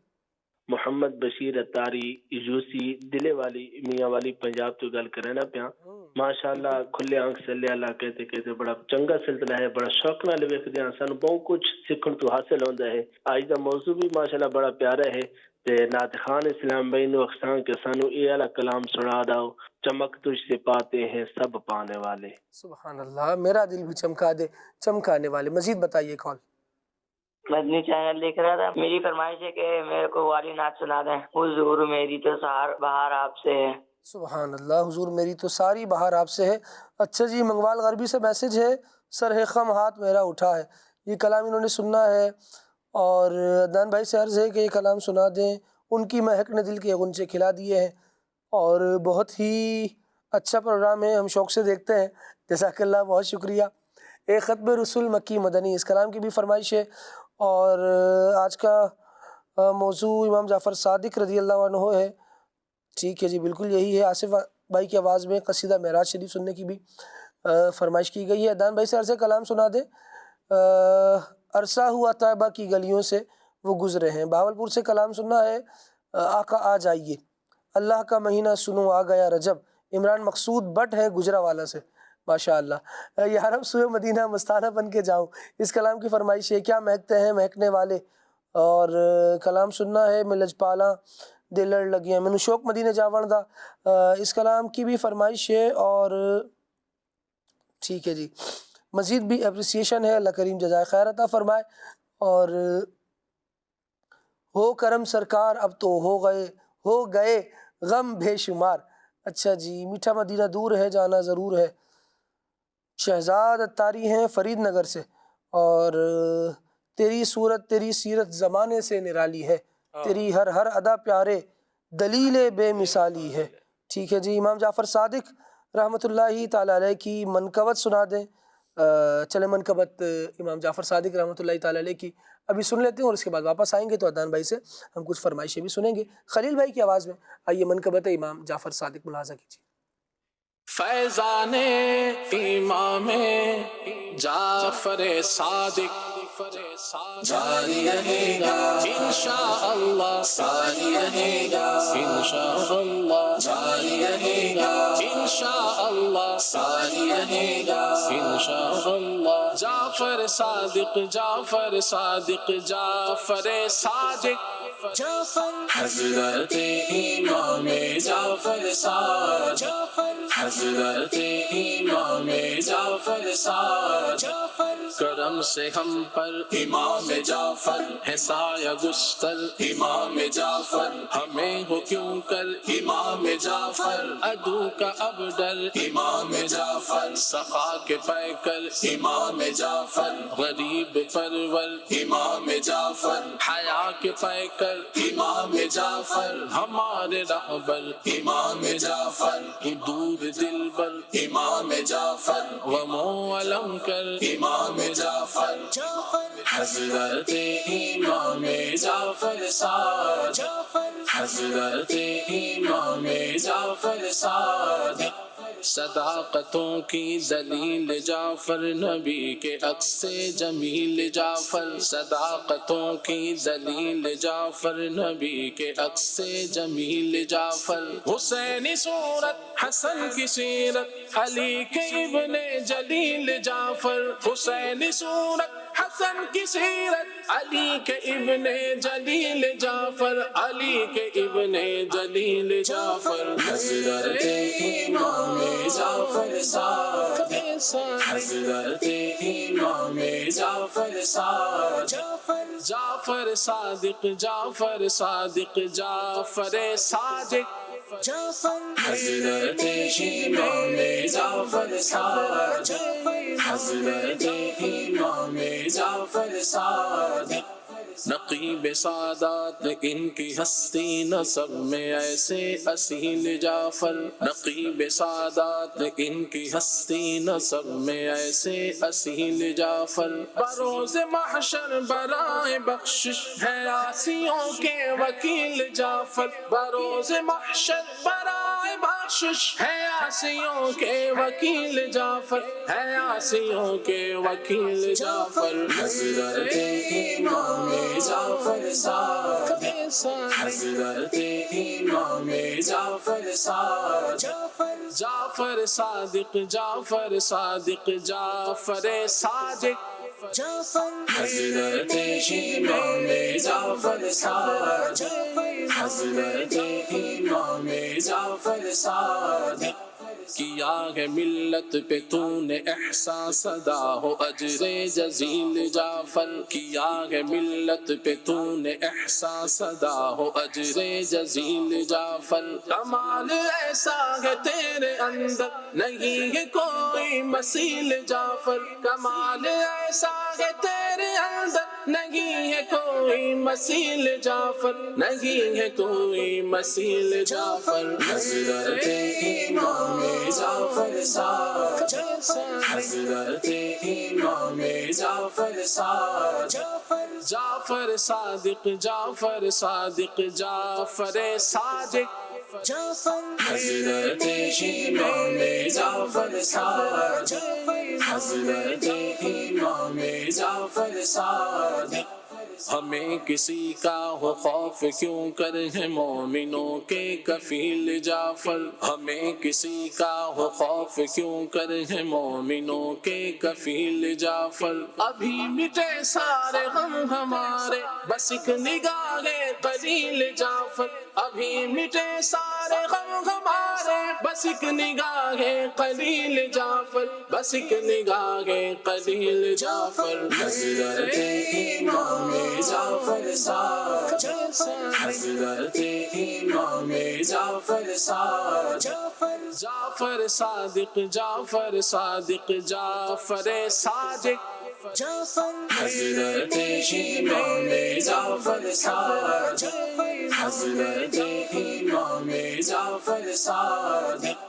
محمد بشیر اتاری یوسی دلے والی میاں والی پنجاب تو گل کرنا پیا۔ ماشاءاللہ کھلے آنکھ صلی اللہ کہتے کہتے بڑا چنگا سلسلہ ہے، بڑا شوق نال ویکھدے ہاں، سانو بہت کچھ سیکھن تو حاصل ہوندا ہے۔ اج دا موضوع بھی ماشاءاللہ بڑا پیارا ہے، تے نعت خان اسلام بھائی نو اخسان کے سانو یہ والا کلام سنا داؤ، چمک تجھ سے پاتے ہیں سب پانے والے۔ سبحان اللہ، میرا دل بھی چمکا دے چمکانے والے۔ مزید بتائیے کال۔ مدنی چینل لکھ رہا تھا، میری فرمائش ہے کہ میرے کو والی نعت سنا دیں، حضور میری تو بہار آپ سے ہے۔ سبحان اللہ، حضور میری تو ساری بہار آپ سے ہے۔ اچھا جی، منگوال غربی سے میسج ہے، سر خم ہاتھ میرا اٹھا ہے، یہ کلام انہوں نے سننا ہے، اور عدنان بھائی سے عرض ہے کہ یہ کلام سنا دیں، ان کی مہک نے دل کے غنچے کھلا دیے ہیں، اور بہت ہی اچھا پروگرام ہے، ہم شوق سے دیکھتے ہیں، جزاک اللہ، بہت شکریہ۔ ایک ختم رسول مکی مدنی، اس کلام کی بھی فرمائش ہے، اور آج کا موضوع امام جعفر صادق رضی اللہ عنہ ہے۔ ٹھیک ہے جی، بالکل یہی ہے۔ آصف بھائی کی آواز میں قصیدہ معراج شریف سننے کی بھی فرمائش کی گئی ہے۔ عدنان بھائی سے عرض ہے کلام سنا دے، عرصہ ہوا طیبہ کی گلیوں سے وہ گزرے ہیں۔ بہاولپور سے کلام سننا ہے، آقا آ جائیے، اللہ کا مہینہ سنو آ گیا رجب، عمران مقصود بٹ ہے گجراوالا سے، ماشاءاللہ۔ یارب سوئے مدینہ مستانہ بن کے جاؤں، اس کلام کی فرمائش ہے۔ کیا مہکتے ہیں مہکنے والے، اور کلام سننا ہے میں لجپالاں دل لڑ لگیاں، مینوں شوق مدینے جاون دا، اس کلام کی بھی فرمائش ہے۔ اور ٹھیک ہے جی، مزید بھی اپریسیشن ہے، اللہ کریم جزائے خیر عطا فرمائے۔ اور ہو کرم سرکار اب تو ہو گئے غم بے شمار۔ اچھا جی، میٹھا مدینہ دور ہے جانا ضرور ہے۔ شہزاد اتاری ہیں فرید نگر سے، اور تیری صورت تیری سیرت زمانے سے نرالی ہے، تیری ہر ادا پیارے دلیل بے مثالی ہے۔ ٹھیک ہے جی، امام جعفر صادق رحمۃ اللہ تعالیٰ علیہ کی منقبت سنا دیں۔ چلے منقبت امام جعفر صادق رحمۃ اللہ تعالیٰ علیہ کی ابھی سن لیتے ہیں، اور اس کے بعد واپس آئیں گے تو عدنان بھائی سے ہم کچھ فرمائشیں بھی سنیں گے خلیل بھائی کی آواز میں۔ آئیے منقبت امام جعفر صادق ملاحظہ کیجیے۔ فیضان امام جعفر صادق جاری رہے گا انشاءاللہ، جاری رہے گا انشاءاللہ، جاری رہے گا انشاءاللہ، جاری رہے گا انشاءاللہ۔ جعفر صادق جعفر صادق جعفر صادق حضرت امام جعفر صادق حضرت امام جعفر صادق کرم سے ہم پر امام جعفر ہے سایہ گستر امام جعفر ہمیں ہو کیوں کر امام جعفر عدو کا اب ڈر امام جعفر سخا کے پیکر امام جعفر غریب پرور امام جعفر حیا کے پیکر امام جعفر ہمارے رہبر امام جعفر دور دلبر امام جعفر غمو علم کر امام جعفر حضرت امام جعفر صادق حضرت امام جعفر صادق صداقتوں کی دلیل جعفر نبی کے عکس جمیل جعفر صداقتوں کی دلیل جعفر نبی کے عکس جمیل جعفر حسینی صورت حسن کی سیرت علی کے ابن جلیل جعفر حسینی صورت حسن کی سیرت علی کے ابن جلیل جعفر علی کے ابن جلیل جعفر حضرت امام جعفر صادق حضرت امام جعفر صادق جعفر صادق جعفر صادق جعفر صادق حضرت امام جعفر صادق حضرت امام جعفر صادق نقیب سادات ان کی ہستی نسب میں ایسے اصیل جعفر نقیب سادات ان کی ہستی نسب میں ایسے اصیل جعفر بروز محشر برائے بخشش ہے آسیوں کے وکیل جعفر بروز محشر برائے بخشش ہے آسیوں کے وکیل جعفر ہے آسیوں کے وکیل جعفر حضرت امام جعفر صادق حضرت امام جعفر صادق جعفر صادق جعفر صادق جعفر صادق حضرت امام جعفر صادق حضرت امام جعفر صادق کیا ہے ملت پہ تو نے احسان صدا ہو اجر جزیل جعفر کیا ہے ملت پہ تو نے احسان صدا ہو اجر جزیل جعفر کمال ایسا ہے تیرے اندر نہیں ہے کوئی مثیل جعفر کمال ایسا ہے تیرے اندر نہیں ہے کوئی مثیل جعفر نہیں ہے کوئی مثیل جعفر حضرت امام جعفر صادق حضرت امام جعفر صادق جعفر صادق جعفر صادق جعفر صادق حضرت امام جعفر صادق حضرت امام جعفر صادق ہمیں کسی کا ہو خوف کیوں کر ہے مومنوں کے کفیل جعفر ہمیں کسی کا ہو خوف کیوں کر ہے مومنوں کے کفیل جعفر ابھی مٹے سارے غم ہمارے بس ایک نگاہ قلیل جعفر ابھی مٹے سارے غم ہمارے بس ایک نگاہ قلیل جعفر بس ایک نگاہ قلیل جعفر حضرت امام جعفر صادق حضرت امام جعفر صادق جعفر صادق جعفر صادق جعفر صادق حضرت امام جعفر صادق حضرت امام جعفر صادق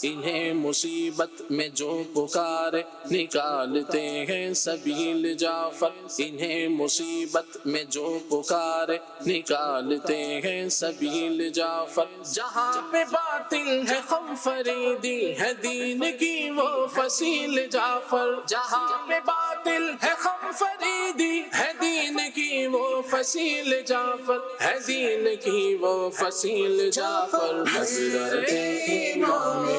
انہیں مصیبت میں جو پکارے نکالتے ہیں سبیل جعفر انہیں مصیبت میں جو پکارے نکالتے ہیں سبیل جعفر جہاں پہ باطل ہے غم فریدی ہے دین کی وہ فصیل جعفر جہاں پہ باطل ہے غم فریدی ہے دین کی وہ فصیل جعفر ہے دین کی وہ فصیل جعفر حضرت امام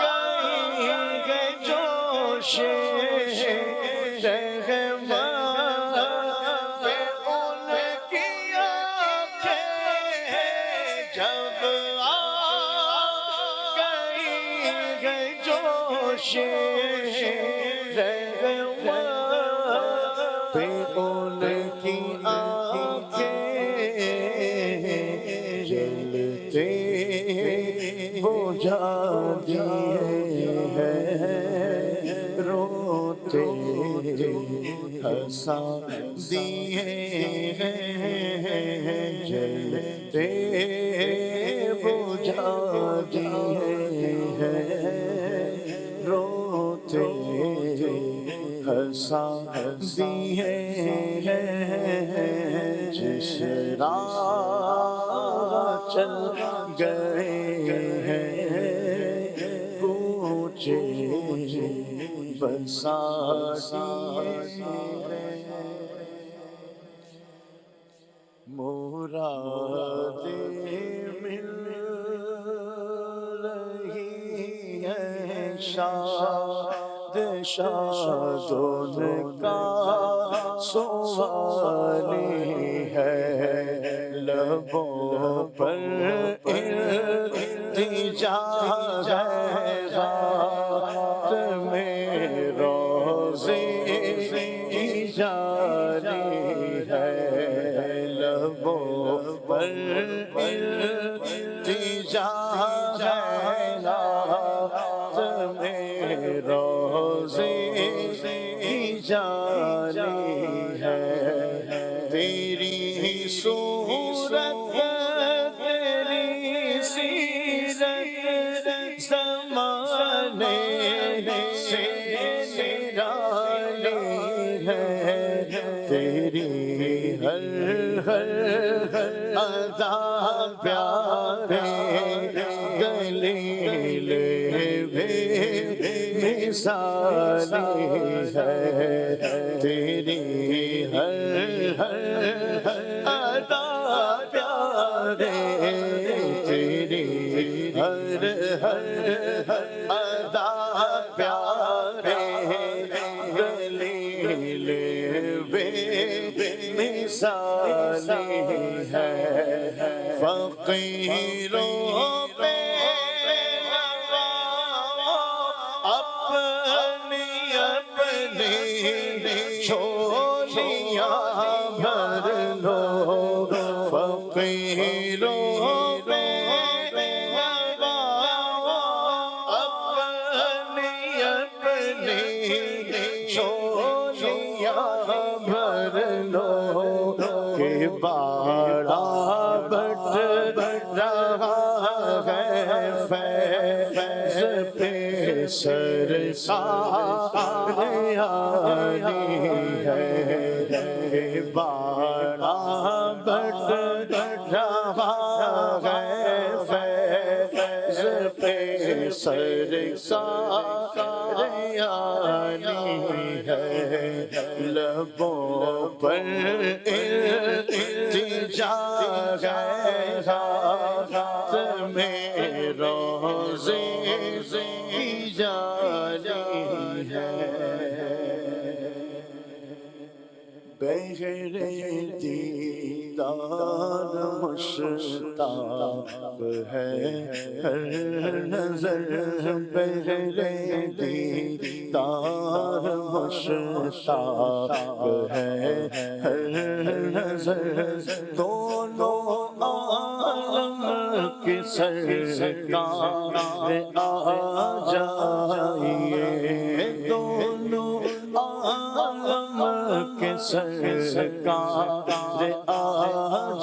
گئی ہے جوش رحمت پہ ان کی آنکھیں، جب آ گئی ہے جوش رحمت پہ ان کی جلتے بجھا دیے ہیں، روتے ہنسا دیے ہیں، جلتے بجھا دیے ہیں، روتے ہنسا دیے ہیں، جس راہ چل گئے ہیں کوچے بسا دیے، مرادیں مل رہی ہیں، شاد شادون کا سوالی ہے، لبوں پر التجا ہے، رات میں روزے کی جاری ہے، لبوں پر التجا ہے، رات میں روزے کی جاری ہے، تیری صورت تیری سیرت زمانے سے نرالی ہے، تیری ہر ادا پیارے دلیل بے مثالی ہے، تیری ہر ادا پیارے، تیری ہر ادا پیارے دلیل بے مثالی ہے، فقیروں پہ اپنی اپنی جھولیاں بھر لو، فقیروں پہ اپنی اپنی جھولیاں بھر لو، کہ باڑا بٹ رہا ہے فیض پہ سرکار عالی ہے، کہ باڑا بٹ رہا ہے فیض پہ سرکار عالی ہے، لبوں پر التجا ہے، رات میں روزے کی جاری ہے، بغیر دیدار مشتاق ہے ہر نظر، بغیر دیدار مشتاق ہے ہر نظر، دونوں عالم کے سرکار آ جائیے، دونوں عالم کے سرکار آ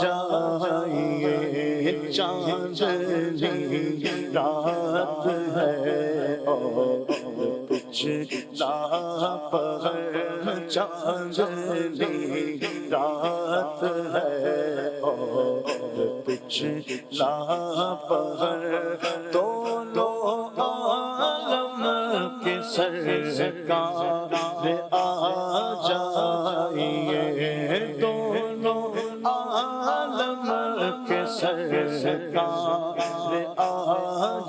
جائیے، چاندنی رات ہے اور پچھلا پہر، چاندنی رات ہے اور پچھلا پہر، دونوں عالم کے سرکار آ جائیے، دونوں عالم کے سرکار آ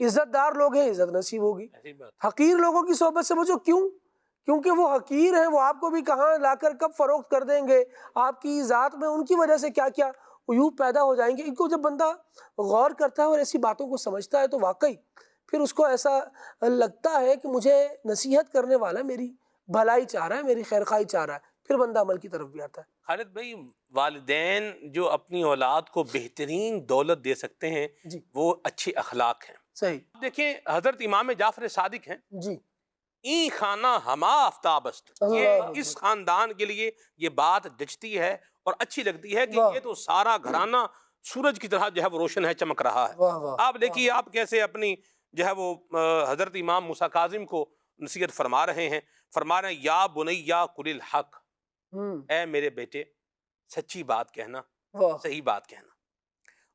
عزت دار لوگ ہیں عزت نصیب ہوگی. حقیر لوگوں کی صحبت سے بچو. کیوں؟ کیونکہ وہ حقیر ہیں، وہ آپ کو بھی کہاں لا کر کب فروخت کر دیں گے، آپ کی ذات میں ان کی وجہ سے کیا کیا عیوب پیدا ہو جائیں گے. ان کو جب بندہ غور کرتا ہے اور ایسی باتوں کو سمجھتا ہے تو واقعی پھر اس کو ایسا لگتا ہے کہ مجھے نصیحت کرنے والا میری بھلائی چاہ رہا ہے، میری خیرخواہی چاہ رہا ہے، پھر بندہ عمل کی طرف بھی آتا ہے. خالد بھائی، والدین جو اپنی اولاد کو بہترین دولت دے سکتے ہیں وہ اچھے اخلاق ہیں. صحیح. دیکھیں حضرت امام جعفر صادق ہیں جی، این خانہ ہما آفتاب است. یہ اس خاندان کے لیے یہ بات جچتی ہے اور اچھی لگتی ہے کہ یہ تو سارا گھرانہ سورج کی طرح جو ہے وہ روشن ہے، چمک رہا ہے. آپ دیکھیے آپ کیسے اپنی جو ہے وہ حضرت امام موسیٰ کاظم کو نصیحت فرما رہے ہیں. فرما رہے ہیں یا بنیا قل الحق، اے میرے بیٹے سچی بات کہنا، صحیح بات کہنا.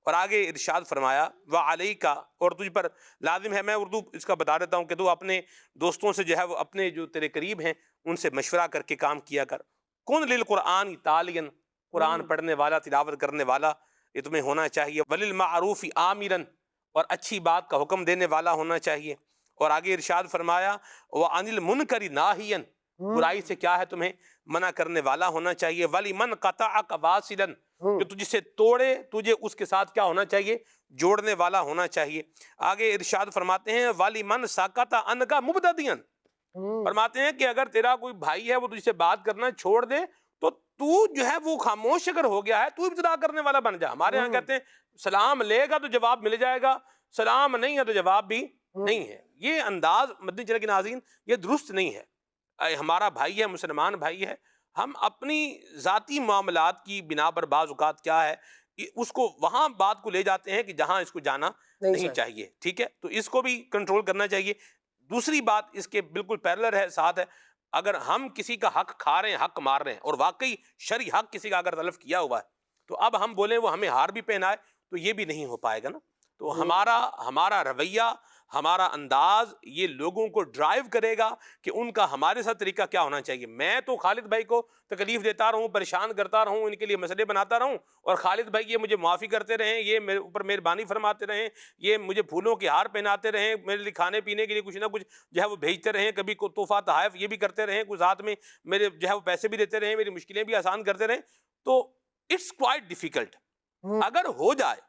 اور آگے ارشاد فرمایا وعلیکا، اور تجھ پر لازم ہے، میں اردو اس کا بتا دیتا ہوں کہ تو اپنے دوستوں سے جو ہے وہ اپنے جو تیرے قریب ہیں ان سے مشورہ کر کے کام کیا کر. کن للقرآن تالین، قرآن پڑھنے والا، تلاوت کرنے والا یہ تمہیں ہونا چاہیے. وللمعروف آمرن، اور اچھی بات کا حکم دینے والا ہونا چاہیے. اور آگے ارشاد فرمایا وعن المنکر ناہین، برائی سے کیا ہے تمہیں منع کرنے والا ہونا چاہیے. وَلِمَنْ قَطَعَكَ وَاصِلًا، جو تجھ سے توڑے تجھے اس کے ساتھ کیا ہونا چاہیے، جوڑنے والا ہونا چاہیے. آگے ارشاد فرماتے ہیں وَلِمَنْ سَكَتَ عَنْكَ مُبْتَدِيًا، فرماتے ہیں کہ اگر تیرا کوئی بھائی ہے وہ تجھ سے بات کرنا چھوڑ دے تو تو جو ہے وہ خاموش اگر ہو گیا ہے تو ابتدا کرنے والا بن جا. ہمارے ہاں کہتے ہیں سلام لے گا تو جواب مل جائے گا، سلام نہیں ہے تو جواب بھی نہیں ہے. یہ انداز مدنی چینل کے ناظرین یہ درست نہیں ہے. ہمارا بھائی ہے، مسلمان بھائی ہے، ہم اپنی ذاتی معاملات کی بنا پر بعض اوقات کیا ہے اس کو وہاں بات کو لے جاتے ہیں کہ جہاں اس کو جانا نہیں چاہیے. ٹھیک ہے، تو اس کو بھی کنٹرول کرنا چاہیے. دوسری بات اس کے بالکل پیرلر ہے، ساتھ ہے، اگر ہم کسی کا حق کھا رہے ہیں، حق مار رہے ہیں اور واقعی شرعی حق کسی کا اگر تلف کیا ہوا ہے تو اب ہم بولیں وہ ہمیں ہار بھی پہنائے تو یہ بھی نہیں ہو پائے گا نا. تو ہمارا رویہ، ہمارا انداز یہ لوگوں کو ڈرائیو کرے گا کہ ان کا ہمارے ساتھ طریقہ کیا ہونا چاہیے. میں تو خالد بھائی کو تکلیف دیتا رہوں، پریشان کرتا رہوں، ان کے لیے مسئلے بناتا رہوں اور خالد بھائی یہ مجھے معافی کرتے رہیں، یہ میرے اوپر مہربانی فرماتے رہیں، یہ مجھے پھولوں کے ہار پہناتے رہیں، میرے لیے کھانے پینے کے لیے کچھ نہ کچھ جو ہے وہ بھیجتے رہیں، کبھی کو تحفہ تحائف یہ بھی کرتے رہیں، کچھ ساتھ میں میرے جو ہے وہ پیسے بھی دیتے رہیں، میری مشکلیں بھی آسان کرتے رہیں. تو اٹس کوائٹ ڈیفیکلٹ. اگر ہو جائے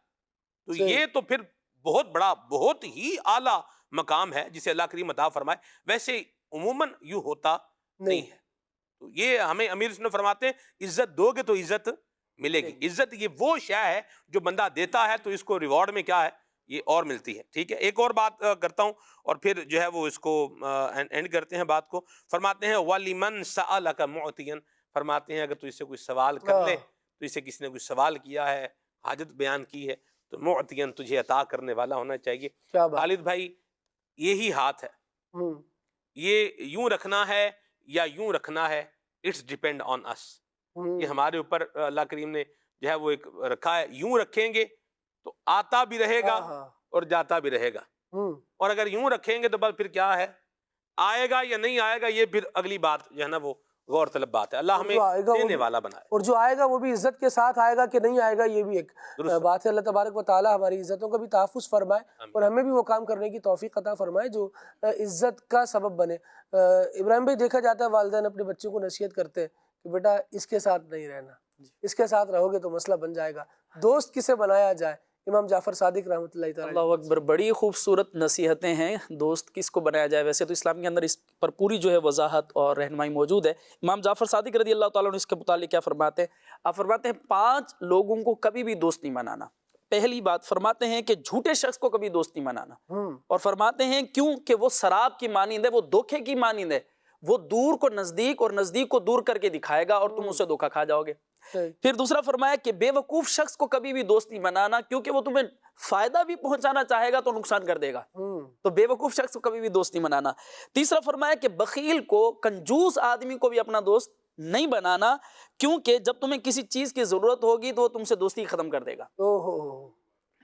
تو یہ تو پھر بہت بڑا، بہت ہی اعلیٰ مقام ہے جسے اللہ کریم عطا فرمائے. ویسے عموماً یوں ہوتا نہیں ہے. تو یہ ہمیں امیر سنت فرماتے ہیں عزت دو گے تو عزت ملے گی. عزت یہ وہ شے ہے جو بندہ دیتا ہے تو اس کو ریوارڈ میں کیا ہے یہ اور ملتی ہے. ٹھیک ہے، ایک اور بات کرتا ہوں اور پھر جو ہے وہ اس کو اینڈ کرتے ہیں بات کو. فرماتے ہیں وَلِمَنْ سَأَلَكَ مُعْتِيًا، فرماتے ہیں اگر تو اس سے کوئی سوال کر لے، تو اس سے کسی نے کوئی سوال کیا ہے، حاجت بیان کی ہے تو معطیاً تجھے عطا کرنے والا ہونا چاہیے. خالد بھائی یہی ہاتھ ہے، یہ یوں رکھنا ہے یا یوں رکھنا ہے، اٹس ڈیپینڈ آن اس. یہ ہمارے اوپر اللہ کریم نے جو ہے وہ ایک رکھا ہے. یوں رکھیں گے تو آتا بھی رہے گا اور جاتا بھی رہے گا، اور اگر یوں رکھیں گے تو بس پھر کیا ہے، آئے گا یا نہیں آئے گا یہ پھر اگلی بات جو ہے نا وہ غور طلب بات ہے. اللہ ہمیں دینے والا بنائے، اور جو آئے گا وہ بھی عزت کے ساتھ آئے گا کہ نہیں آئے گا یہ بھی ایک بات ہے. اللہ تبارک و تعالی ہماری عزتوں کا بھی تحفظ فرمائے اور ہمیں بھی وہ کام کرنے کی توفیق عطا فرمائے جو عزت کا سبب بنے. ابراہیم بھائی دیکھا جاتا ہے والدین اپنے بچوں کو نصیحت کرتے ہیں کہ بیٹا اس کے ساتھ نہیں رہنا، اس کے ساتھ رہو گے تو مسئلہ بن جائے گا. دوست کسے بنایا جائے، امام جعفر صادق رحمۃ اللہ تعالیٰ. اللہ اکبر، بڑی خوبصورت نصیحتیں ہیں. دوست کس کو بنایا جائے، ویسے تو اسلام کے اندر اس پر پوری جو ہے وضاحت اور رہنمائی موجود ہے. امام جعفر صادق رضی اللہ تعالیٰ عنہ اس کے متعلق کیا فرماتے ہیں؟ آپ فرماتے ہیں 5 لوگوں کو کبھی بھی دوست نہیں بنانا. پہلی بات فرماتے ہیں کہ جھوٹے شخص کو کبھی دوست نہیں بنانا، اور فرماتے ہیں کیوں کہ وہ سراب کی مانند ہے، وہ دھوکے کی مانند ہے، وہ دور کو نزدیک اور نزدیک کو دور کر کے دکھائے گا اور تم اسے دھوکا کھا جاؤ گے. پھر دوسرا فرمایا کہ بے وقوف شخص کو کبھی بھی دوست نہیں بنانا، کیونکہ وہ تمہیں فائدہ بھی پہنچانا چاہے گا تو نقصان کر دے گا، تو بے وقوف شخص کو کبھی بھی دوست نہیں بنانا. تیسرا فرمایا کہ بخیل کو، کنجوس آدمی کو بھی اپنا دوست نہیں بنانا، کیونکہ جب تمہیں کسی چیز کی ضرورت ہوگی تو وہ تم سے دوستی ختم کر دے گا.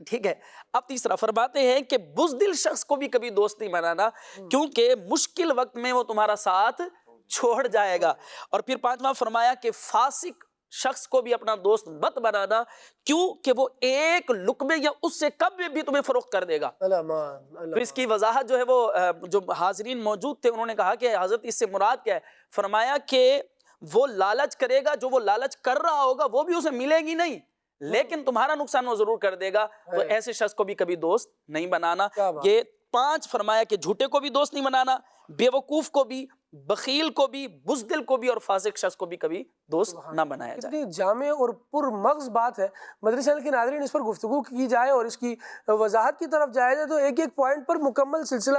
ٹھیک ہے. اب تیسرا فرماتے ہیں کہ بزدل شخص کو بھی کبھی دوست نہیں بنانا، کیونکہ مشکل وقت میں وہ تمہارا ساتھ چھوڑ جائے گا. اور پھر 5واں فرمایا کہ فاسق شخص کو بھی اپنا دوست مت بنانا، کیوں کہ وہ ایک لقمے یا اس سے کم میں بھی تمہیں فروخت کر دے گا۔ پھر اس کی وضاحت جو ہے وہ جو حاضرین موجود تھے انہوں نے کہا کہ حضرت اس سے مراد کیا ہے؟ فرمایا کہ وہ لالچ کرے گا، جو وہ لالچ کر رہا ہوگا وہ بھی اسے ملے گی نہیں، لیکن تمہارا نقصان وہ ضرور کر دے گا، تو ایسے شخص کو بھی کبھی دوست نہیں بنانا۔ یہ 5 فرمایا کہ جھوٹے کو بھی دوست نہیں بنانا، بے وقوف کو بھی، بخیل کو بھی، بزدل کو بھی، اور فاسق شخص کو بھی کبھی دوست نہ بنایا جائے۔ اتنی جامع اور پر مغز بات ہے، مدنی چینل کے ناظرین اس پر گفتگو کی جائے اور اس کی وضاحت کی طرف جائے جائے تو ایک ایک پوائنٹ پر مکمل سلسلہ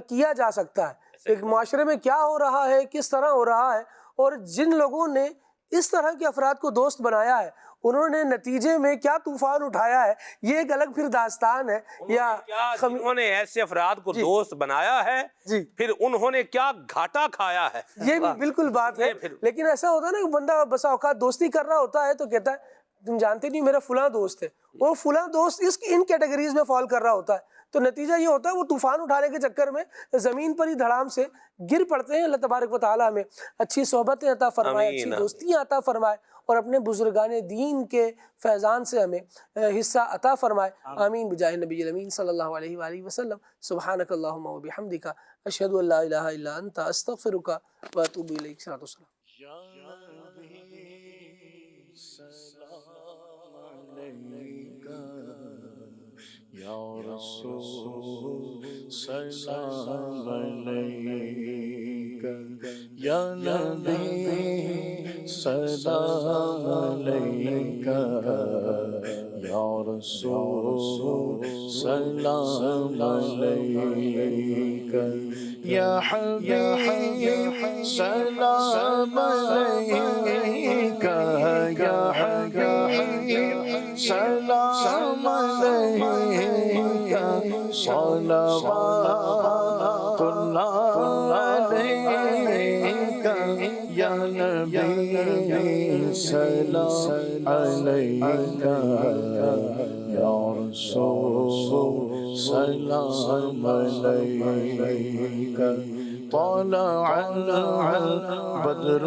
کیا جا سکتا ہے۔ ایک معاشرے میں کیا ہو رہا ہے، کس طرح ہو رہا ہے، اور جن لوگوں نے اس طرح کے افراد کو دوست بنایا ہے انہوں نے نتیجے میں کیا طوفان اٹھایا ہے، یہ ایک الگ پھر داستان ہے۔ یا انہوں نے ایسے افراد کو دوست بنایا ہے، پھر انہوں نے کیا گھاٹا کھایا ہے، یہ بھی بالکل بات ہے۔ لیکن ایسا ہوتا ہے نا کہ بندہ بسا اوقات دوستی کر رہا ہوتا ہے تو کہتا ہے تم جانتے نہیں میرا فلاں دوست ہے، وہ فلاں دوست ان کیٹیگریز میں فال کر رہا ہوتا ہے، تو نتیجہ یہ ہوتا ہے وہ طوفان اٹھانے کے چکر میں زمین پر ہی دھڑام سے گر پڑتے ہیں۔ اللہ تبارک و تعالیٰ ہمیں اچھی صحبتیں عطا فرمائے، اچھی دوستیاں عطا فرمائے، اور اپنے بزرگان دین کے فیضان سے ہمیں حصہ عطا فرمائے۔ آمین بجاہ نبی الامین صلی اللہ علیہ وآلہ وسلم۔ سبحانک اللہم و بحمدک، اشہد ان لا الہ الا انت، استغفرک و اتوب الیک۔ صلی اللہ علیہ یا رسول سلام علیکہ، یا نبی سلام علیکہ، یا رسول سلام علیکہ، یا حبیب سلام علیکہ، یا حبیب سلام علیکہ، صلوات اللہ علیکہ، یا نبی سلام علیکہ، یا رسول سلام علیکہ، طلع البدر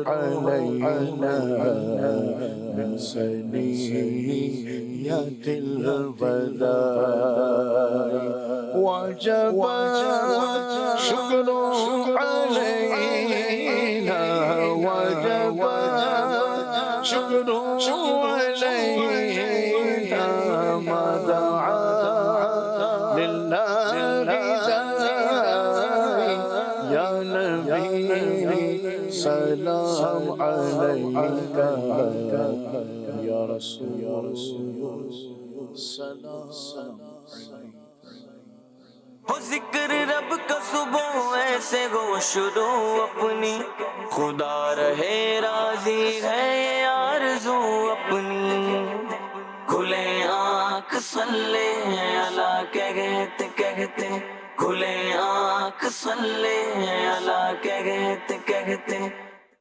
علینا من ثنیۃ الوداع، وجب شکر علینا، وجب شکر علینا، ما دعا للہ داعی، یا نبی سلام علیکہ، یا رسول سلام ہو ذکر رب کا صبح ایسے گو شروع اپنی، خدا رہے راضی ہے یہ آرزو اپنی، کھلے آنکھ صلی اللہ کہتے کہتے، کھلے آنکھ صلی اللہ کہتے کہتے،